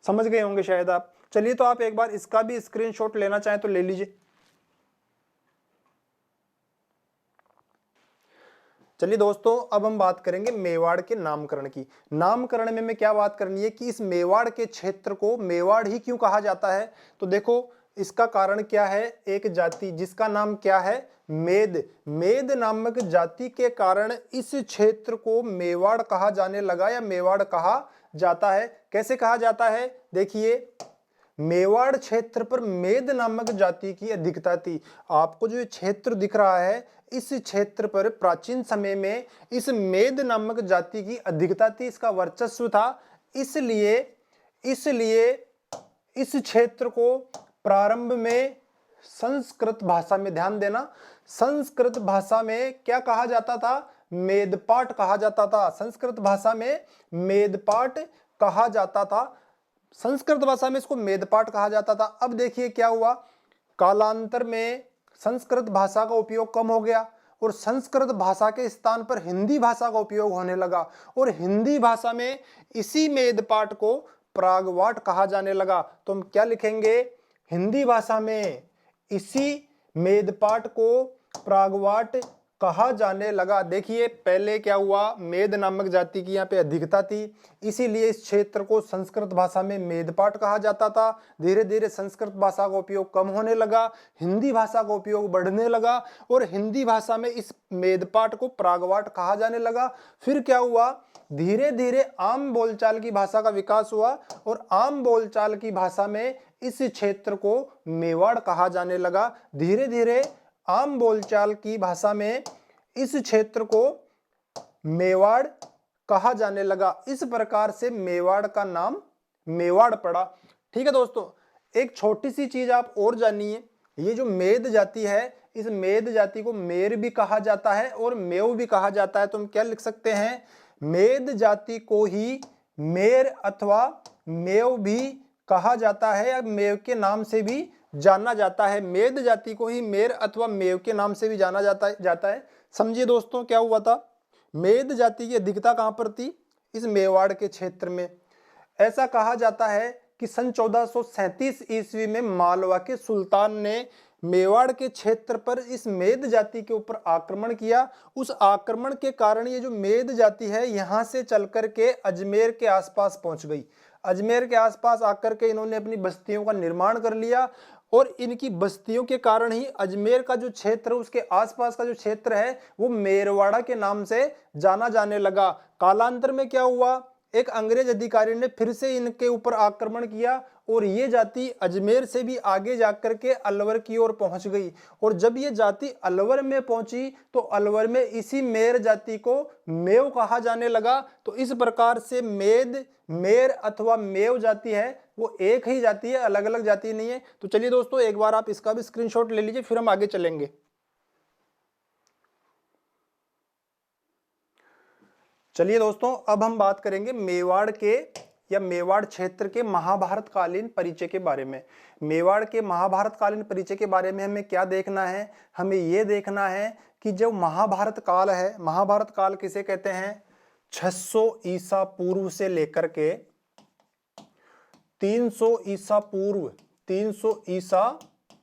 समझ गए होंगे शायद आप। चलिए तो आप एक बार इसका भी स्क्रीनशॉट लेना चाहें तो ले लीजिए। चलिए दोस्तों अब हम बात करेंगे मेवाड़ के नामकरण की। नामकरण में क्या बात करनी है कि इस मेवाड़ के क्षेत्र को मेवाड़ ही क्यों कहा जाता है। तो देखो इसका कारण क्या है, एक जाति जिसका नाम क्या है मेद, मेद नामक जाति के कारण इस क्षेत्र को मेवाड़ कहा जाने लगा या मेवाड़ कहा जाता है। कैसे कहा जाता है, देखिए मेवाड़ क्षेत्र पर मेद नामक जाति की अधिकता थी। आपको जो क्षेत्र दिख रहा है इस क्षेत्र पर प्राचीन समय में इस मेद नामक जाति की अधिकता थी, इसका वर्चस्व था। इसलिए इस क्षेत्र को प्रारंभ में संस्कृत भाषा में, ध्यान देना, संस्कृत भाषा में क्या कहा जाता था, मेदपाट कहा जाता था। संस्कृत भाषा में मेदपाट कहा जाता था, संस्कृत भाषा में इसको मेदपाट कहा जाता था। अब देखिए क्या हुआ, कालांतर में संस्कृत भाषा का उपयोग कम हो गया और संस्कृत भाषा के स्थान पर हिंदी भाषा का उपयोग होने लगा और हिंदी भाषा में इसी मेदपाट को प्रागवाट कहा जाने लगा। तो हम क्या लिखेंगे, हिंदी भाषा में इसी मेदपाट को प्रागवाट कहा जाने लगा। देखिए पहले क्या हुआ, मेद नामक जाति की यहाँ पे अधिकता थी, इसीलिए इस क्षेत्र को संस्कृत भाषा में मेदपाट कहा जाता था। धीरे धीरे संस्कृत भाषा का उपयोग कम होने लगा, हिंदी भाषा का उपयोग बढ़ने लगा और हिंदी भाषा में इस मेदपाट को प्रागवाट कहा जाने लगा। फिर क्या हुआ, धीरे धीरे आम बोलचाल की भाषा का विकास हुआ और आम बोलचाल की भाषा में इस क्षेत्र को मेवाड़ कहा जाने लगा। धीरे धीरे आम बोलचाल की भाषा में इस क्षेत्र को मेवाड़ कहा जाने लगा। इस प्रकार से मेवाड़ का नाम मेवाड़ पड़ा। ठीक है दोस्तों, एक छोटी सी चीज आप और जानिए, ये जो मेद जाति है, इस मेद जाति को मेर भी कहा जाता है और मेव भी कहा जाता है। तो हम क्या लिख सकते हैं, मेद जाति को ही मेर अथवा मेव भी कहा जाता है या मेव के नाम से भी जाना जाता है। मेद जाति को ही मेर अथवा मेव के नाम से भी जाना जाता है। समझिए दोस्तों क्या हुआ था, मेद जाति की अधिकता कहां पर थी, इस मेवाड़ के क्षेत्र में। ऐसा कहा जाता है कि सन 1437 ईस्वी में मालवा के सुल्तान ने मेवाड़ के क्षेत्र पर इस मेद जाति के ऊपर आक्रमण किया। उस आक्रमण के कारण ये जो मेद जाति है यहां से चलकर के अजमेर के आसपास पहुंच गई। अजमेर के आसपास आकर के इन्होंने अपनी बस्तियों का निर्माण कर लिया और इनकी बस्तियों के कारण ही अजमेर का जो क्षेत्र, उसके आसपास का जो क्षेत्र है वो मेरवाड़ा के नाम से जाना जाने लगा। कालांतर में क्या हुआ, एक अंग्रेज अधिकारी ने फिर से इनके ऊपर आक्रमण किया और ये जाति अजमेर से भी आगे जाकर के अलवर की ओर पहुंच गई। और जब ये जाति अलवर में पहुंची तो अलवर में इसी मेर जाति को मेव कहा जाने लगा। तो इस प्रकार से मेद, मेर अथवा मेव जाति है वो एक ही जाति है, अलग अलग जाति नहीं है। तो चलिए दोस्तों एक बार आप इसका भी स्क्रीनशॉट ले लीजिए, फिर हम आगे चलेंगे। चलिए दोस्तों अब हम बात करेंगे मेवाड़ के या मेवाड़ क्षेत्र के महाभारत कालीन परिचय के बारे में। मेवाड़ के महाभारत कालीन परिचय के बारे में हमें क्या देखना है, हमें यह देखना है कि जो महाभारत काल है, महाभारत काल किसे कहते हैं, 600 ईसा पूर्व से लेकर के 300 ईसा पूर्व, 300 ईसा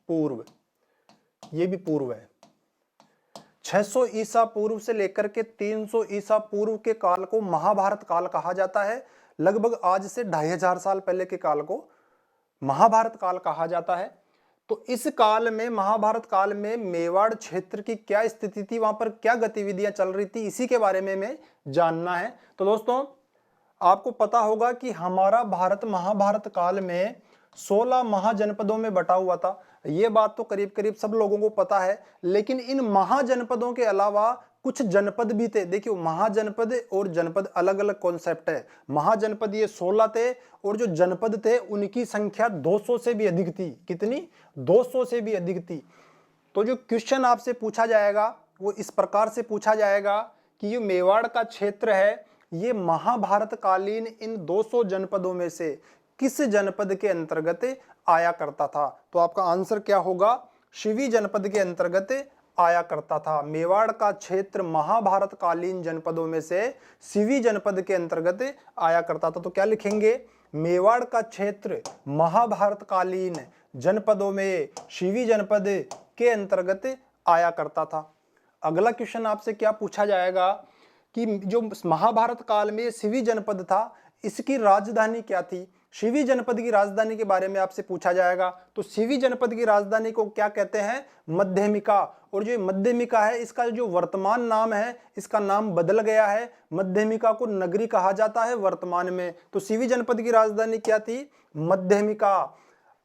पूर्व, ये भी पूर्व है, 600 ईसा पूर्व से लेकर के 300 ईसा पूर्व के काल को महाभारत काल कहा जाता है। लगभग आज से 2500 साल पहले के काल को महाभारत काल कहा जाता है। तो इस काल में, महाभारत काल में मेवाड़ क्षेत्र की क्या स्थिति थी, वहां पर क्या गतिविधियां चल रही थी, इसी के बारे में हमें जानना है। तो दोस्तों आपको पता होगा कि हमारा भारत महाभारत काल में 16 महाजनपदों में बटा हुआ था। ये बात तो करीब करीब सब लोगों को पता है, लेकिन इन महाजनपदों के अलावा कुछ जनपद भी थे। देखियो महाजनपद और जनपद अलग अलग कॉन्सेप्ट है। महाजनपद ये 16 थे और जो जनपद थे उनकी संख्या 200 से भी अधिक थी। कितनी? 200 से भी अधिक थी। तो जो क्वेश्चन आपसे पूछा जाएगा वो इस प्रकार से पूछा जाएगा कि ये मेवाड़ का क्षेत्र है, ये महाभारत कालीन इन 200 जनपदों में से किस जनपद के अंतर्गत आया करता था? तो आपका आंसर क्या होगा? शिवी जनपद के अंतर्गत आया करता था। मेवाड़ का क्षेत्र महाभारत कालीन जनपदों में से शिवी जनपद के अंतर्गत आया करता था। तो क्या लिखेंगे? मेवाड़ का क्षेत्र महाभारत कालीन जनपदों में शिवी जनपद के अंतर्गत आया करता था। अगला क्वेश्चन आपसे क्या पूछा जाएगा कि जो महाभारत काल में शिवी जनपद था इसकी राजधानी क्या थी? शिवी जनपद की राजधानी के बारे में आपसे पूछा जाएगा। तो शिवी जनपद की राजधानी को क्या कहते हैं? मध्यमिका। और जो मध्यमिका है इसका जो वर्तमान नाम है, इसका नाम बदल गया है। मध्यमिका को नगरी कहा जाता है वर्तमान में। तो शिवी जनपद की राजधानी क्या थी? मध्यमिका।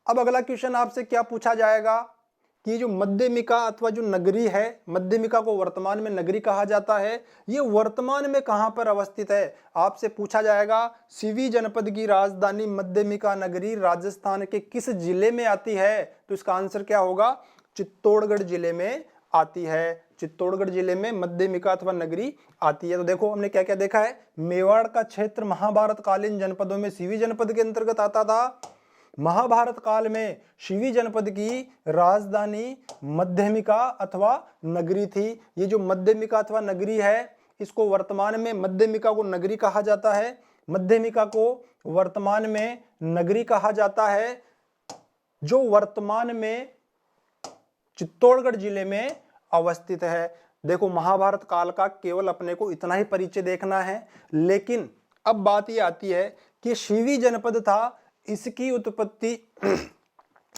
अब अगला क्वेश्चन आपसे क्या पूछा जाएगा कि जो मध्यमिका अथवा जो नगरी है, मध्यमिका को वर्तमान में नगरी कहा जाता है, ये वर्तमान में कहां पर अवस्थित है? आपसे पूछा जाएगा शिवी जनपद की राजधानी मध्यमिका नगरी राजस्थान के किस जिले में आती है? तो इसका आंसर क्या होगा? चित्तौड़गढ़ जिले में आती है। चित्तौड़गढ़ जिले में मध्यमिका अथवा नगरी आती है। तो देखो हमने क्या क्या देखा है। मेवाड़ का क्षेत्र महाभारत कालीन जनपदों में शिवी जनपद के अंतर्गत आता था। महाभारत काल में शिवी जनपद की राजधानी मध्यमिका अथवा नगरी थी। ये जो मध्यमिका अथवा नगरी है इसको वर्तमान में मध्यमिका को नगरी कहा जाता है। मध्यमिका को वर्तमान में नगरी कहा जाता है जो वर्तमान में चित्तौड़गढ़ जिले में अवस्थित है। देखो महाभारत काल का केवल अपने को इतना ही परिचय देखना है, लेकिन अब बात ये आती है कि शिवी जनपद था, इसकी उत्पत्ति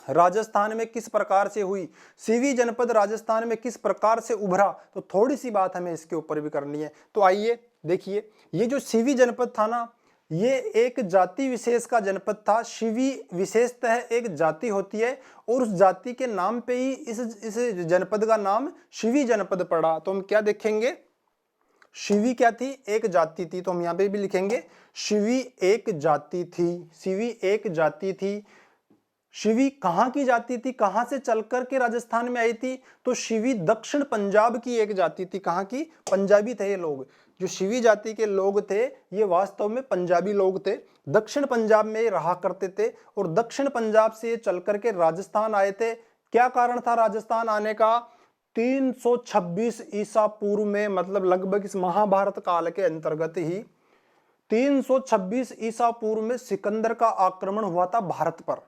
राजस्थान में किस प्रकार से हुई, शिवी जनपद राजस्थान में किस प्रकार से उभरा, तो थोड़ी सी बात हमें इसके ऊपर भी करनी है। तो आइए देखिए, ये जो शिवी जनपद था ना, ये एक जाति विशेष का जनपद था। शिवी विशेषतः एक जाति होती है और उस जाति के नाम पे ही इस जनपद का नाम शिवी जनपद पड़ा। तो हम क्या देखेंगे? शिवी क्या थी? एक जाति थी। तो हम यहाँ पे भी लिखेंगे शिवी एक जाति थी। शिवी एक जाति थी। शिवी कहाँ की जाति थी, कहाँ से चलकर के राजस्थान में आई थी? तो शिवी दक्षिण पंजाब की एक जाति थी। कहाँ की? पंजाबी थे ये लोग। जो शिवी जाति के लोग थे ये वास्तव में पंजाबी लोग थे, दक्षिण पंजाब में रहा करते थे और दक्षिण पंजाब से ये चल करके राजस्थान आए थे। क्या कारण था राजस्थान आने का? 326 ईसा पूर्व में, मतलब लगभग इस महाभारत काल के अंतर्गत ही 326 ईसा पूर्व में सिकंदर का आक्रमण हुआ था भारत पर।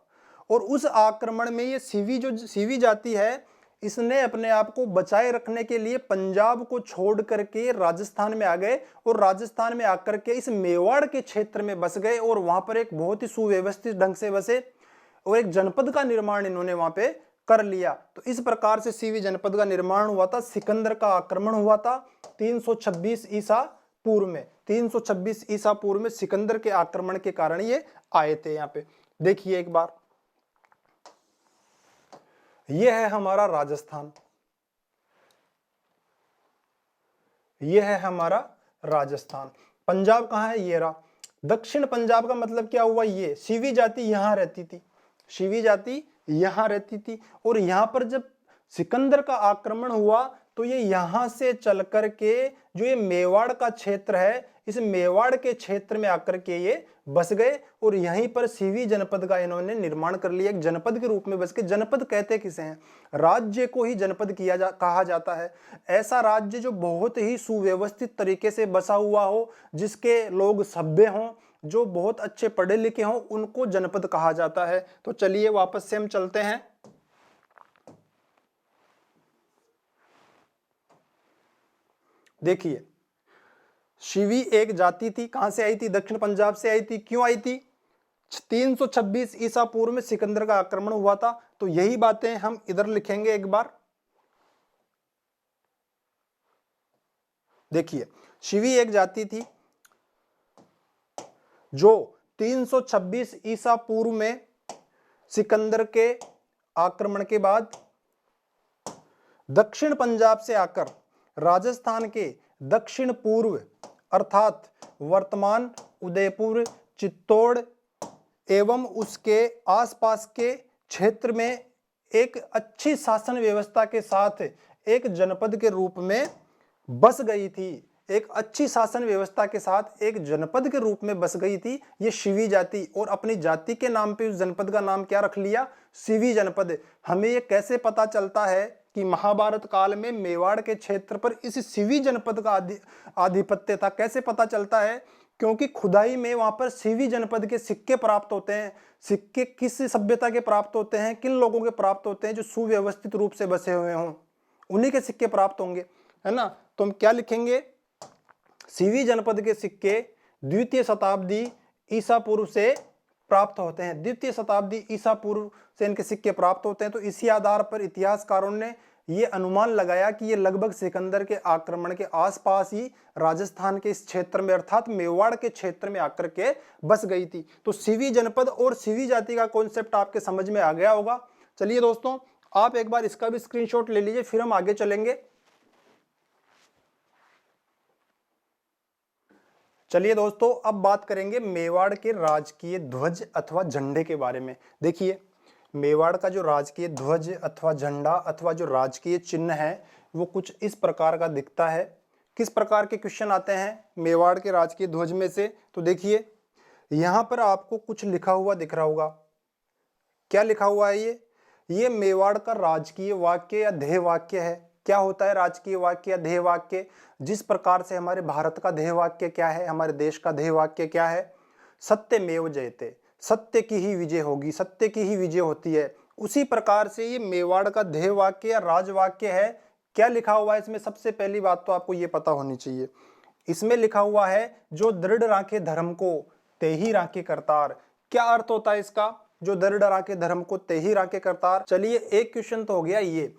और उस आक्रमण में ये सिवी जाति है, इसने अपने आप को बचाए रखने के लिए पंजाब को छोड़ करके राजस्थान में आ गए और राजस्थान में आकर के इस मेवाड़ के क्षेत्र में बस गए और वहां पर एक बहुत ही सुव्यवस्थित ढंग से बसे और एक जनपद का निर्माण इन्होंने वहां पे कर लिया। तो इस प्रकार से सीवी जनपद का निर्माण हुआ था। सिकंदर का आक्रमण हुआ था 326 ईसा पूर्व में। 326 ईसा पूर्व में सिकंदर के आक्रमण के कारण ये आए थे। यहाँ पे देखिए एक बार, यह है हमारा राजस्थान, यह है हमारा राजस्थान। पंजाब कहाँ है? ये रहा। दक्षिण पंजाब का मतलब क्या हुआ? ये शिवी जाति यहां रहती थी, शिवी जाति यहां रहती थी और यहां पर जब सिकंदर का आक्रमण हुआ तो ये यहां से चल कर के जो ये मेवाड़ का क्षेत्र है, इस मेवाड़ के क्षेत्र में आकर के ये बस गए और यहीं पर सीवी जनपद का इन्होंने निर्माण कर लिया। एक जनपद के रूप में बस के। जनपद कहते किसे हैं? राज्य को ही जनपद कहा जाता है। ऐसा राज्य जो बहुत ही सुव्यवस्थित तरीके से बसा हुआ हो, जिसके लोग सभ्य हों, जो बहुत अच्छे पढ़े लिखे हों, उनको जनपद कहा जाता है। तो चलिए वापस से हम चलते हैं। देखिए, शिवी एक जाति थी, कहां से आई थी? दक्षिण पंजाब से आई थी। क्यों आई थी? 326 ईसा पूर्व में सिकंदर का आक्रमण हुआ था। तो यही बातें हम इधर लिखेंगे एक बार। देखिए, शिवी एक जाति थी जो 326 ईसा पूर्व में सिकंदर के आक्रमण के बाद दक्षिण पंजाब से आकर राजस्थान के दक्षिण पूर्व अर्थात वर्तमान उदयपुर, चित्तौड़ एवं उसके आसपास के क्षेत्र में एक अच्छी शासन व्यवस्था के साथ एक जनपद के रूप में बस गई थी। एक अच्छी शासन व्यवस्था के साथ एक जनपद के रूप में बस गई थी ये शिवी जाति। और अपनी जाति के नाम पे उस जनपद का नाम क्या रख लिया? शिवी जनपद। हमें ये कैसे पता चलता है कि महाभारत काल में मेवाड़ के क्षेत्र पर इस शिवी जनपद का आधिपत्य था? कैसे पता चलता है? क्योंकि खुदाई में वहां पर शिवी जनपद के सिक्के प्राप्त होते हैं। सिक्के किस सभ्यता के प्राप्त होते हैं? किन लोगों के प्राप्त होते हैं? जो सुव्यवस्थित रूप से बसे हुए हों, उन्हीं के सिक्के प्राप्त होंगे, है ना। तो हम क्या लिखेंगे? शिवी जनपद के सिक्के द्वितीय शताब्दी ईसा पूर्व से प्राप्त होते हैं। द्वितीय शताब्दी ईसा पूर्व से इनके सिक्के प्राप्त होते हैं। तो इसी आधार पर इतिहासकारों ने ये अनुमान लगाया कि ये लगभग सिकंदर के आक्रमण के आसपास ही राजस्थान के इस क्षेत्र में अर्थात मेवाड़ के क्षेत्र में आकर के बस गई थी। तो शिवी जनपद और शिवी जाति का कॉन्सेप्ट आपके समझ में आ गया होगा। चलिए दोस्तों, आप एक बार इसका भी स्क्रीनशॉट ले लीजिए, फिर हम आगे चलेंगे। चलिए दोस्तों, अब बात करेंगे मेवाड़ के राजकीय ध्वज अथवा झंडे के बारे में। देखिए, मेवाड़ का जो राजकीय ध्वज अथवा झंडा अथवा जो राजकीय चिन्ह है वो कुछ इस प्रकार का दिखता है। किस प्रकार के क्वेश्चन आते हैं मेवाड़ के राजकीय ध्वज में से? तो देखिए, यहां पर आपको कुछ लिखा हुआ दिख रहा होगा। क्या लिखा हुआ है? ये मेवाड़ का राजकीय वाक्य या ध्येय वाक्य है। क्या होता है राजकीय वाक्य या ध्येय वाक्य? जिस प्रकार से हमारे भारत का ध्येय वाक्य क्या है, हमारे देश का ध्येय वाक्य क्या है? सत्यमेव जयते, सत्य की ही विजय होगी, सत्य की ही विजय होती है। उसी प्रकार से ये मेवाड़ का ध्येय वाक्य या राजवाक्य है। क्या लिखा हुआ है इसमें? सबसे पहली बात तो आपको ये पता होनी चाहिए। इसमें लिखा हुआ है जो दृढ़ राखे धर्म को तेहि राखे करतार। क्या अर्थ होता है इसका? जो दृढ़ राखे धर्म को तेहि राखे करतार। चलिए, एक क्वेश्चन तो हो गया ये।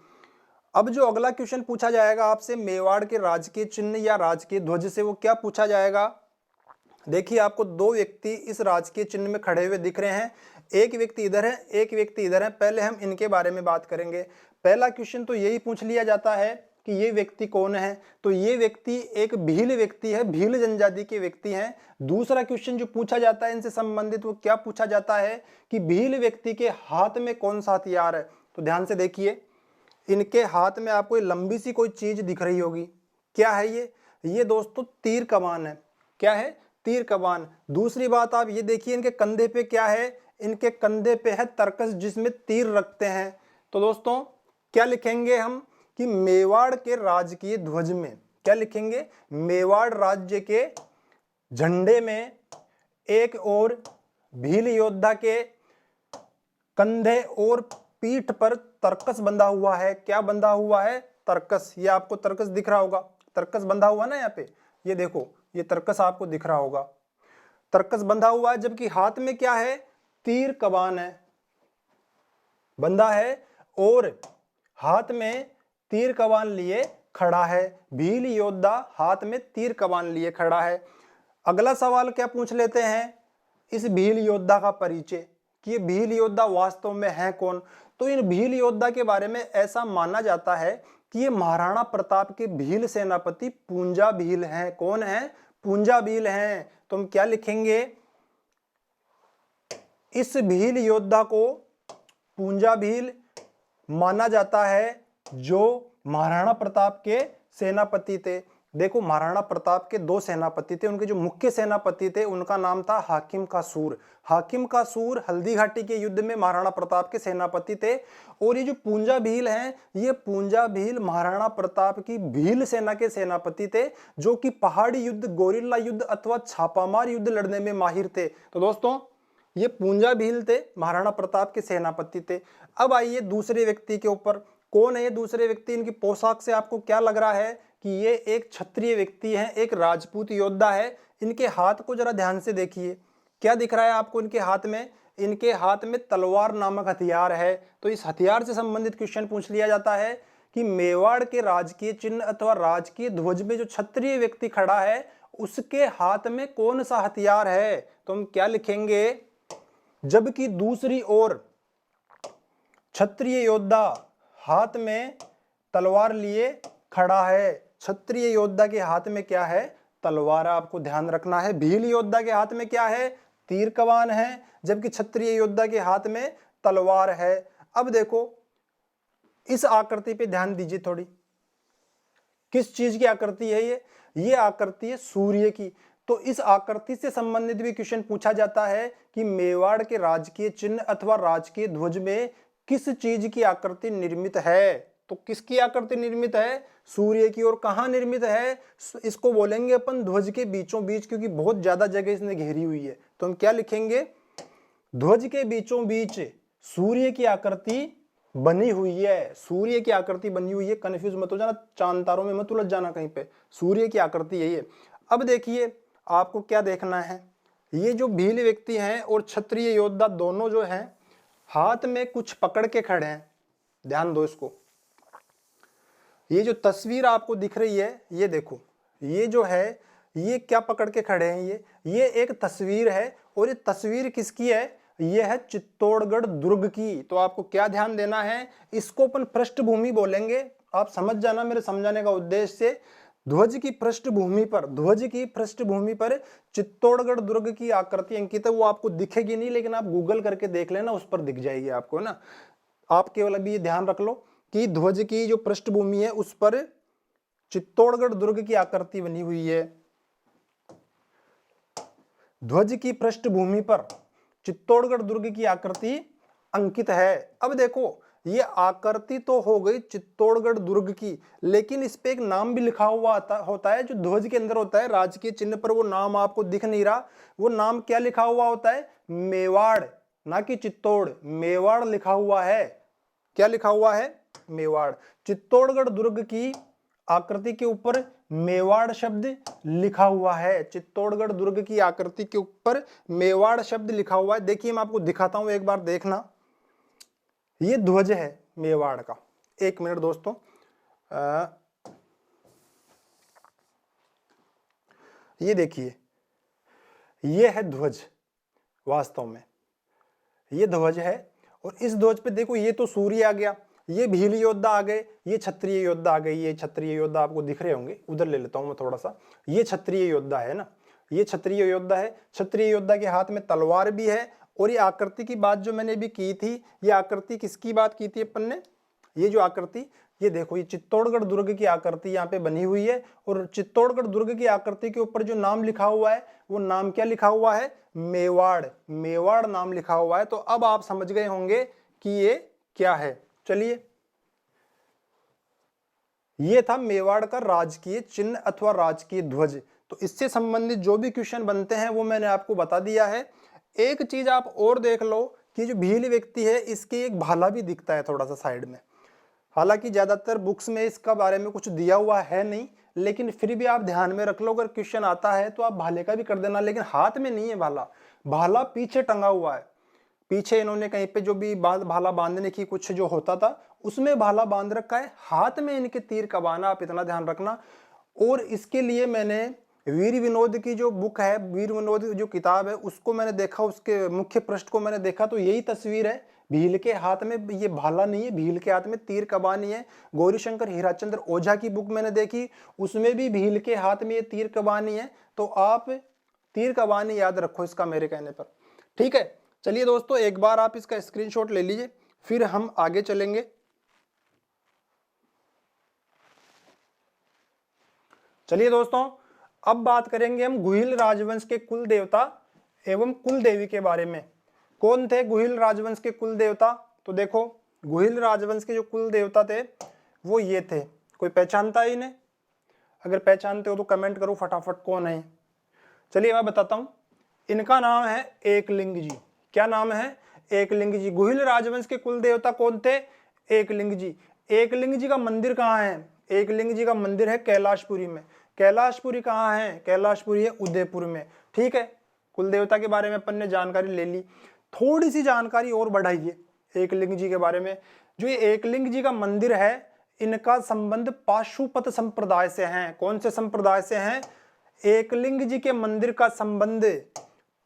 अब जो अगला क्वेश्चन पूछा जाएगा आपसे मेवाड़ के राजकीय चिन्ह या राजकीय ध्वज से, वो क्या पूछा जाएगा? देखिए, आपको दो व्यक्ति इस राजकीय चिन्ह में खड़े हुए दिख रहे हैं। एक व्यक्ति इधर है, एक व्यक्ति इधर है। पहले हम इनके बारे में बात करेंगे। पहला क्वेश्चन तो यही पूछ लिया जाता है कि ये व्यक्ति कौन है, तो ये व्यक्ति एक भील व्यक्ति है, भील जनजाति के व्यक्ति हैं। दूसरा क्वेश्चन जो पूछा जाता है इनसे संबंधित वो क्या पूछा जाता है कि भील व्यक्ति के हाथ में कौन सा हथियार है। तो ध्यान से देखिए, इनके हाथ में आपको लंबी सी कोई चीज दिख रही होगी, क्या है ये दोस्तों तीर कमान है। क्या है? तीर कमान। दूसरी बात आप ये देखिए, इनके कंधे पे क्या है, इनके कंधे पे है तरकस जिसमें तीर रखते हैं। तो दोस्तों क्या लिखेंगे हम कि मेवाड़ के राजकीय ध्वज में, क्या लिखेंगे, मेवाड़ राज्य के झंडे में एक और भील योद्धा के कंधे और पीठ पर तरकस बंधा हुआ है। क्या बंधा हुआ है? तरकस। ये आपको तरकस दिख रहा होगा, तरकस बंधा हुआ ना यहाँ पे, ये देखो ये तरकस आपको दिख रहा होगा, तरकस बंधा हुआ है। जबकि हाथ में क्या है? तीर कमान है, बंधा है और हाथ में तीर कमान लिए खड़ा है। भील योद्धा हाथ में तीर कमान लिए खड़ा है। अगला सवाल क्या पूछ लेते हैं, इस भील योद्धा का परिचय, कि ये भील योद्धा वास्तव में है कौन। तो इन भील योद्धा के बारे में ऐसा माना जाता है कि ये महाराणा प्रताप के भील सेनापति पूंजा भील हैं। कौन है? पूंजा भील हैं। तो हम क्या लिखेंगे, इस भील योद्धा को पूंजा भील माना जाता है जो महाराणा प्रताप के सेनापति थे। देखो महाराणा प्रताप के दो सेनापति थे, उनके जो मुख्य सेनापति थे उनका नाम था हाकिम का सूर। हाकिम का सूर हल्दी घाटी के युद्ध में महाराणा प्रताप के सेनापति थे। और ये जो पूंजा भील हैं, ये पूंजा भील महाराणा प्रताप की भील सेना के सेनापति थे, जो कि पहाड़ी युद्ध, गोरिल्ला युद्ध अथवा छापामार युद्ध लड़ने में माहिर थे। तो दोस्तों ये पूंजा भील थे, महाराणा प्रताप के सेनापति थे। अब आइए दूसरे व्यक्ति के ऊपर, कौन है ये दूसरे व्यक्ति? इनकी पोशाक से आपको क्या लग रहा है कि ये एक क्षत्रिय व्यक्ति है, एक राजपूत योद्धा है। इनके हाथ को जरा ध्यान से देखिए, क्या दिख रहा है आपको इनके हाथ में? इनके हाथ में तलवार नामक हथियार है। तो इस हथियार से संबंधित क्वेश्चन पूछ लिया जाता है कि मेवाड़ के राजकीय चिन्ह अथवा राजकीय ध्वज में जो क्षत्रिय व्यक्ति खड़ा है उसके हाथ में कौन सा हथियार है। तो हम क्या लिखेंगे, जबकि दूसरी ओर क्षत्रिय योद्धा हाथ में तलवार लिए खड़ा है। क्षत्रिय योद्धा के हाथ में क्या है? तलवार। आपको ध्यान रखना है, भील योद्धा के हाथ में क्या है? तीर कमान है, जबकि क्षत्रिय योद्धा के हाथ में तलवार है। अब देखो इस आकृति पे ध्यान दीजिए थोड़ी, किस चीज की आकृति है ये आकृति है सूर्य की। तो इस आकृति से संबंधित भी क्वेश्चन पूछा जाता है कि मेवाड़ के राजकीय चिन्ह अथवा राजकीय ध्वज में किस चीज की आकृति निर्मित है। तो किसकी आकृति निर्मित है? सूर्य की। और कहां निर्मित है? इसको बोलेंगे अपन ध्वज के बीचों बीच, क्योंकि बहुत ज्यादा जगह इसने घेरी हुई है। तो हम क्या लिखेंगे, ध्वज के बीचों बीच सूर्य की आकृति बनी हुई है। सूर्य की आकृति बनी हुई है, कंफ्यूज मत हो जाना, चांद तारों में मत उलझ जाना कहीं पे, सूर्य की आकृति यही है। अब देखिए आपको क्या देखना है, ये जो भील व्यक्ति हैं और क्षत्रिय योद्धा दोनों जो हैं हाथ में कुछ पकड़ के खड़े हैं। ध्यान दो इसको, ये जो तस्वीर आपको दिख रही है, ये देखो ये जो है ये क्या पकड़ के खड़े हैं, ये एक तस्वीर है। और ये तस्वीर किसकी है? ये है चित्तौड़गढ़ दुर्ग की। तो आपको क्या ध्यान देना है, इसको अपन पृष्ठभूमि बोलेंगे। आप समझ जाना, मेरे समझाने का उद्देश्य से ध्वज की पृष्ठभूमि पर चित्तौड़गढ़ दुर्ग की आकृति अंकित है। वो आपको दिखेगी नहीं, लेकिन आप गूगल करके देख लेना, उस पर दिख जाएगी आपको ना। आप केवल अभी ये ध्यान रख लो कि ध्वज की जो पृष्ठभूमि है उस पर चित्तौड़गढ़ दुर्ग की आकृति बनी हुई है। ध्वज की पृष्ठभूमि पर चित्तौड़गढ़ दुर्ग की आकृति अंकित है। अब देखो ये आकृति तो हो गई चित्तौड़गढ़ दुर्ग की, लेकिन इस पे एक नाम भी लिखा हुआ होता है जो ध्वज के अंदर होता है, राजकीय चिन्ह पर वो नाम आपको दिख नहीं रहा। वो नाम क्या लिखा हुआ होता है? मेवाड़, ना कि चित्तौड़, मेवाड़ लिखा हुआ है। क्या लिखा हुआ है? मेवाड़। चित्तौड़गढ़ दुर्ग की आकृति के ऊपर मेवाड़ शब्द लिखा हुआ है। चित्तौड़गढ़ दुर्ग की आकृति के ऊपर मेवाड़ शब्द लिखा हुआ है। देखिए मैं आपको दिखाता हूं, एक बार देखना, ये ध्वज है मेवाड़ का। एक मिनट दोस्तों, ये देखिए ये है ध्वज, वास्तव में ये ध्वज है। और इस ध्वज पे देखो ये तो सूर्य आ गया, ये भील योद्धा आ गए, ये क्षत्रिय योद्धा आ गए। ये क्षत्रिय योद्धा आपको दिख रहे होंगे, उधर ले लेता हूं मैं थोड़ा सा। ये क्षत्रिय योद्धा है ना, ये क्षत्रिय योद्धा है। क्षत्रिय योद्धा के हाथ में तलवार भी है। और ये आकृति की बात जो मैंने भी की थी, ये आकृति किसकी बात की थी अपन ने? ये जो आकृति, ये देखो, ये चित्तौड़गढ़ दुर्ग की आकृति यहाँ पे बनी हुई है। और चित्तौड़गढ़ दुर्ग की आकृति के ऊपर जो नाम लिखा हुआ है, वो नाम क्या लिखा हुआ है? मेवाड़। मेवाड़ नाम लिखा हुआ है। तो अब आप समझ गए होंगे कि ये क्या है। चलिए, ये था मेवाड़ का राजकीय चिन्ह अथवा राजकीय ध्वज। तो इससे संबंधित जो भी क्वेश्चन बनते हैं वो मैंने आपको बता दिया है। एक चीज आप और देख लो कि जो भील व्यक्ति है, इसके एक भाला भी दिखता है थोड़ा सा साइड में। हालांकि ज्यादातर बुक्स में इसका बारे में कुछ दिया हुआ है नहीं, लेकिन फिर भी आप ध्यान में रख लो, अगर क्वेश्चन आता है तो आप भाले का भी कर देना। लेकिन हाथ में नहीं है भाला, भाला पीछे टंगा हुआ है। पीछे इन्होंने कहीं पे जो भी भाला बांधने की कुछ जो होता था, उसमें भाला बांध रखा है। हाथ में इनके तीर कबाना, आप इतना ध्यान रखना। और इसके लिए मैंने वीर विनोद की जो बुक है, वीर विनोद जो किताब है, उसको मैंने देखा, उसके मुख्य पृष्ठ को मैंने देखा, तो यही तस्वीर है। भील के हाथ में ये भाला नहीं है, भील के हाथ में तीर कबानी है। गौरीशंकर हीराचंद्र ओझा की बुक मैंने देखी, उसमें भी भील के हाथ में ये तीर कबानी है। तो आप तीर कबानी याद रखो इसका मेरे कहने पर, ठीक है। चलिए दोस्तों, एक बार आप इसका स्क्रीनशॉट ले लीजिए, फिर हम आगे चलेंगे। चलिए दोस्तों, अब बात करेंगे हम गुहिल राजवंश के कुल देवता एवं कुल देवी के बारे में। कौन थे गुहिल राजवंश के कुल देवता? तो देखो, गुहिल राजवंश के जो कुल देवता थे वो ये थे। कोई पहचानता है इन्हें? अगर पहचानते हो तो कमेंट करो फटाफट, कौन है? चलिए मैं बताता हूं। इनका नाम है एकलिंग जी। क्या नाम है? एकलिंग जी। गुहिल राजवंश के कुल देवता कौन थे? एकलिंग जी। एकलिंग जी का मंदिर कहाँ है? एकलिंग जी का मंदिर है कैलाशपुरी में। कैलाशपुरी कहाँ है? कैलाशपुरी है उदयपुर में, ठीक है। कुल देवता के बारे में अपन ने जानकारी ले ली। थोड़ी सी जानकारी और बढ़ाइए एकलिंग जी के बारे में। जो ये एकलिंग जी का मंदिर है, इनका संबंध पाशुपत संप्रदाय से है। कौन से संप्रदाय से है? एकलिंग जी के मंदिर का संबंध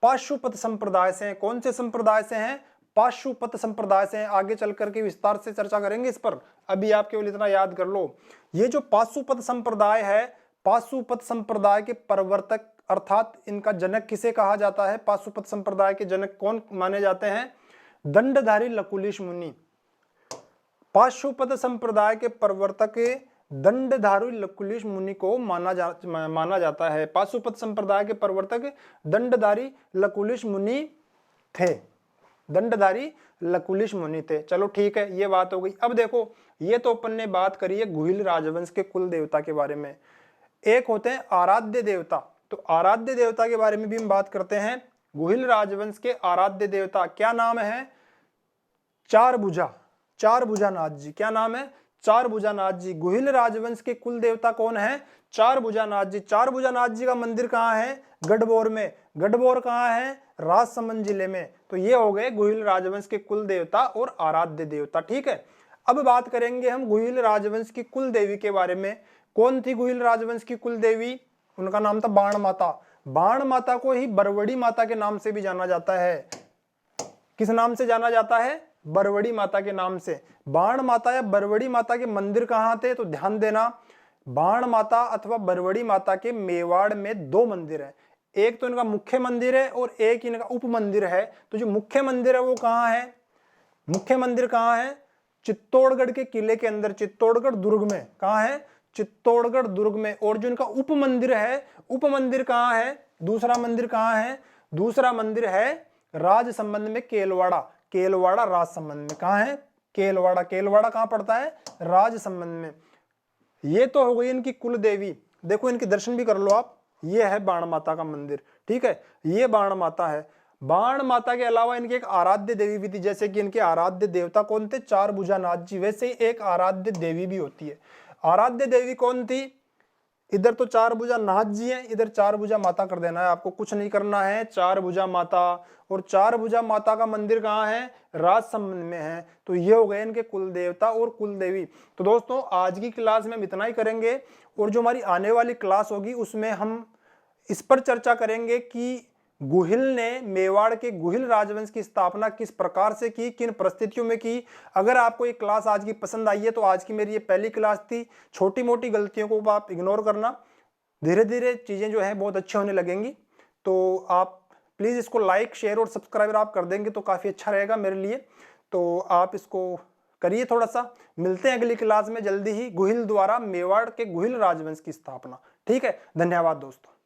पाशुपत संप्रदाय से है। कौन से संप्रदाय से है? पाशुपत संप्रदाय से है। आगे चल करके विस्तार से चर्चा करेंगे इस पर, अभी आप केवल इतना याद कर लो। ये जो पाशुपत संप्रदाय है, पाशुपत संप्रदाय के प्रवर्तक अर्थात इनका जनक किसे कहा जाता है? पाशुपत संप्रदाय के जनक कौन माने जाते हैं? दंडधारी लकुलिश मुनि। पाशुपत संप्रदाय के प्रवर्तक दंडधारी लकुलिश मुनि को माना जाता है। पाशुपत संप्रदाय के प्रवर्तक दंडधारी लकुलिश मुनि थे। दंडधारी लकुलिश मुनि थे। चलो ठीक है, ये बात हो गई। अब देखो, ये तो अपन ने बात करी है गुहिल राजवंश के कुल देवता के बारे में। एक होते हैं आराध्य देवता। तो आराध्य देवता के बारे में भी हम बात करते हैं। गुहिल राजवंश के आराध्य देवता क्या नाम है? चारभुजानाथ जी। क्या नाम है? चारभुजानाथ जी। गुहिल राजवंश के कुल देवता कौन है? चारभुजानाथ जी। चारभुजानाथ जी का मंदिर कहाँ है? गढ़बोर में। गढ़बोर कहाँ है? राजसमंद जिले में। तो ये हो गए गुहिल राजवंश के कुल देवता और आराध्य देवता, ठीक है। अब बात करेंगे हम गुहिल राजवंश की कुल देवी के बारे में। कौन थी गुहिल राजवंश की कुल देवी? उनका नाम था बाण माता। बाण माता को ही बरवड़ी माता के नाम से भी जाना जाता है। किस नाम से जाना जाता है? बरवड़ी माता के नाम से। बाण माता या बरवड़ी माता के मंदिर कहाँ थे? तो ध्यान देना, बाण माता अथवा बरवड़ी माता के मेवाड़ में दो मंदिर है। एक तो इनका मुख्य मंदिर है और एक इनका उप मंदिर है। तो जो मुख्य मंदिर है वो कहाँ है? मुख्य मंदिर कहाँ है? चित्तौड़गढ़ के किले के अंदर, चित्तौड़गढ़ दुर्ग में। कहाँ है? चित्तौड़गढ़ दुर्ग में। और जो इनका उप मंदिर है, उप मंदिर कहाँ है? दूसरा मंदिर कहाँ है? दूसरा मंदिर है राजसमंद में, केलवाड़ा। केलवाड़ा राजसमंद में। कहाँ है? केलवाड़ा। केलवाड़ा कहाँ पड़ता है? राजसमंद में। ये तो हो गई इनकी कुल देवी। देखो, इनके दर्शन भी कर लो आप। ये है बाण माता का मंदिर, ठीक है। ये बाण माता है। बाण माता के अलावा इनकी एक आराध्य देवी भी थी। जैसे कि इनके आराध्य देवता कौन थे? चारभुजानाथ जी। वैसे ही एक आराध्य देवी भी होती है। आराध्य देवी कौन थी? इधर तो चारभुजानाथ जी हैं, इधर चारभुजा माता कर देना है आपको, कुछ नहीं करना है। चारभुजा माता। और चारभुजा माता का मंदिर कहाँ है? राजसमंद में है। तो ये हो गए इनके कुल देवता और कुल देवी। तो दोस्तों, आज की क्लास में हम इतना ही करेंगे, और जो हमारी आने वाली क्लास होगी उसमें हम इस पर चर्चा करेंगे कि गुहिल ने मेवाड़ के गुहिल राजवंश की स्थापना किस प्रकार से की, किन परिस्थितियों में की। अगर आपको ये क्लास आज की पसंद आई है तो आज की मेरी ये पहली क्लास थी। छोटी मोटी गलतियों को आप इग्नोर करना, धीरे धीरे चीज़ें जो है बहुत अच्छी होने लगेंगी। तो आप प्लीज़ इसको लाइक, शेयर और सब्सक्राइब आप कर देंगे तो काफ़ी अच्छा रहेगा मेरे लिए। तो आप इसको करिए थोड़ा सा। मिलते हैं अगली क्लास में जल्दी ही, गुहिल द्वारा मेवाड़ के गुहिल राजवंश की स्थापना। ठीक है, धन्यवाद दोस्तों।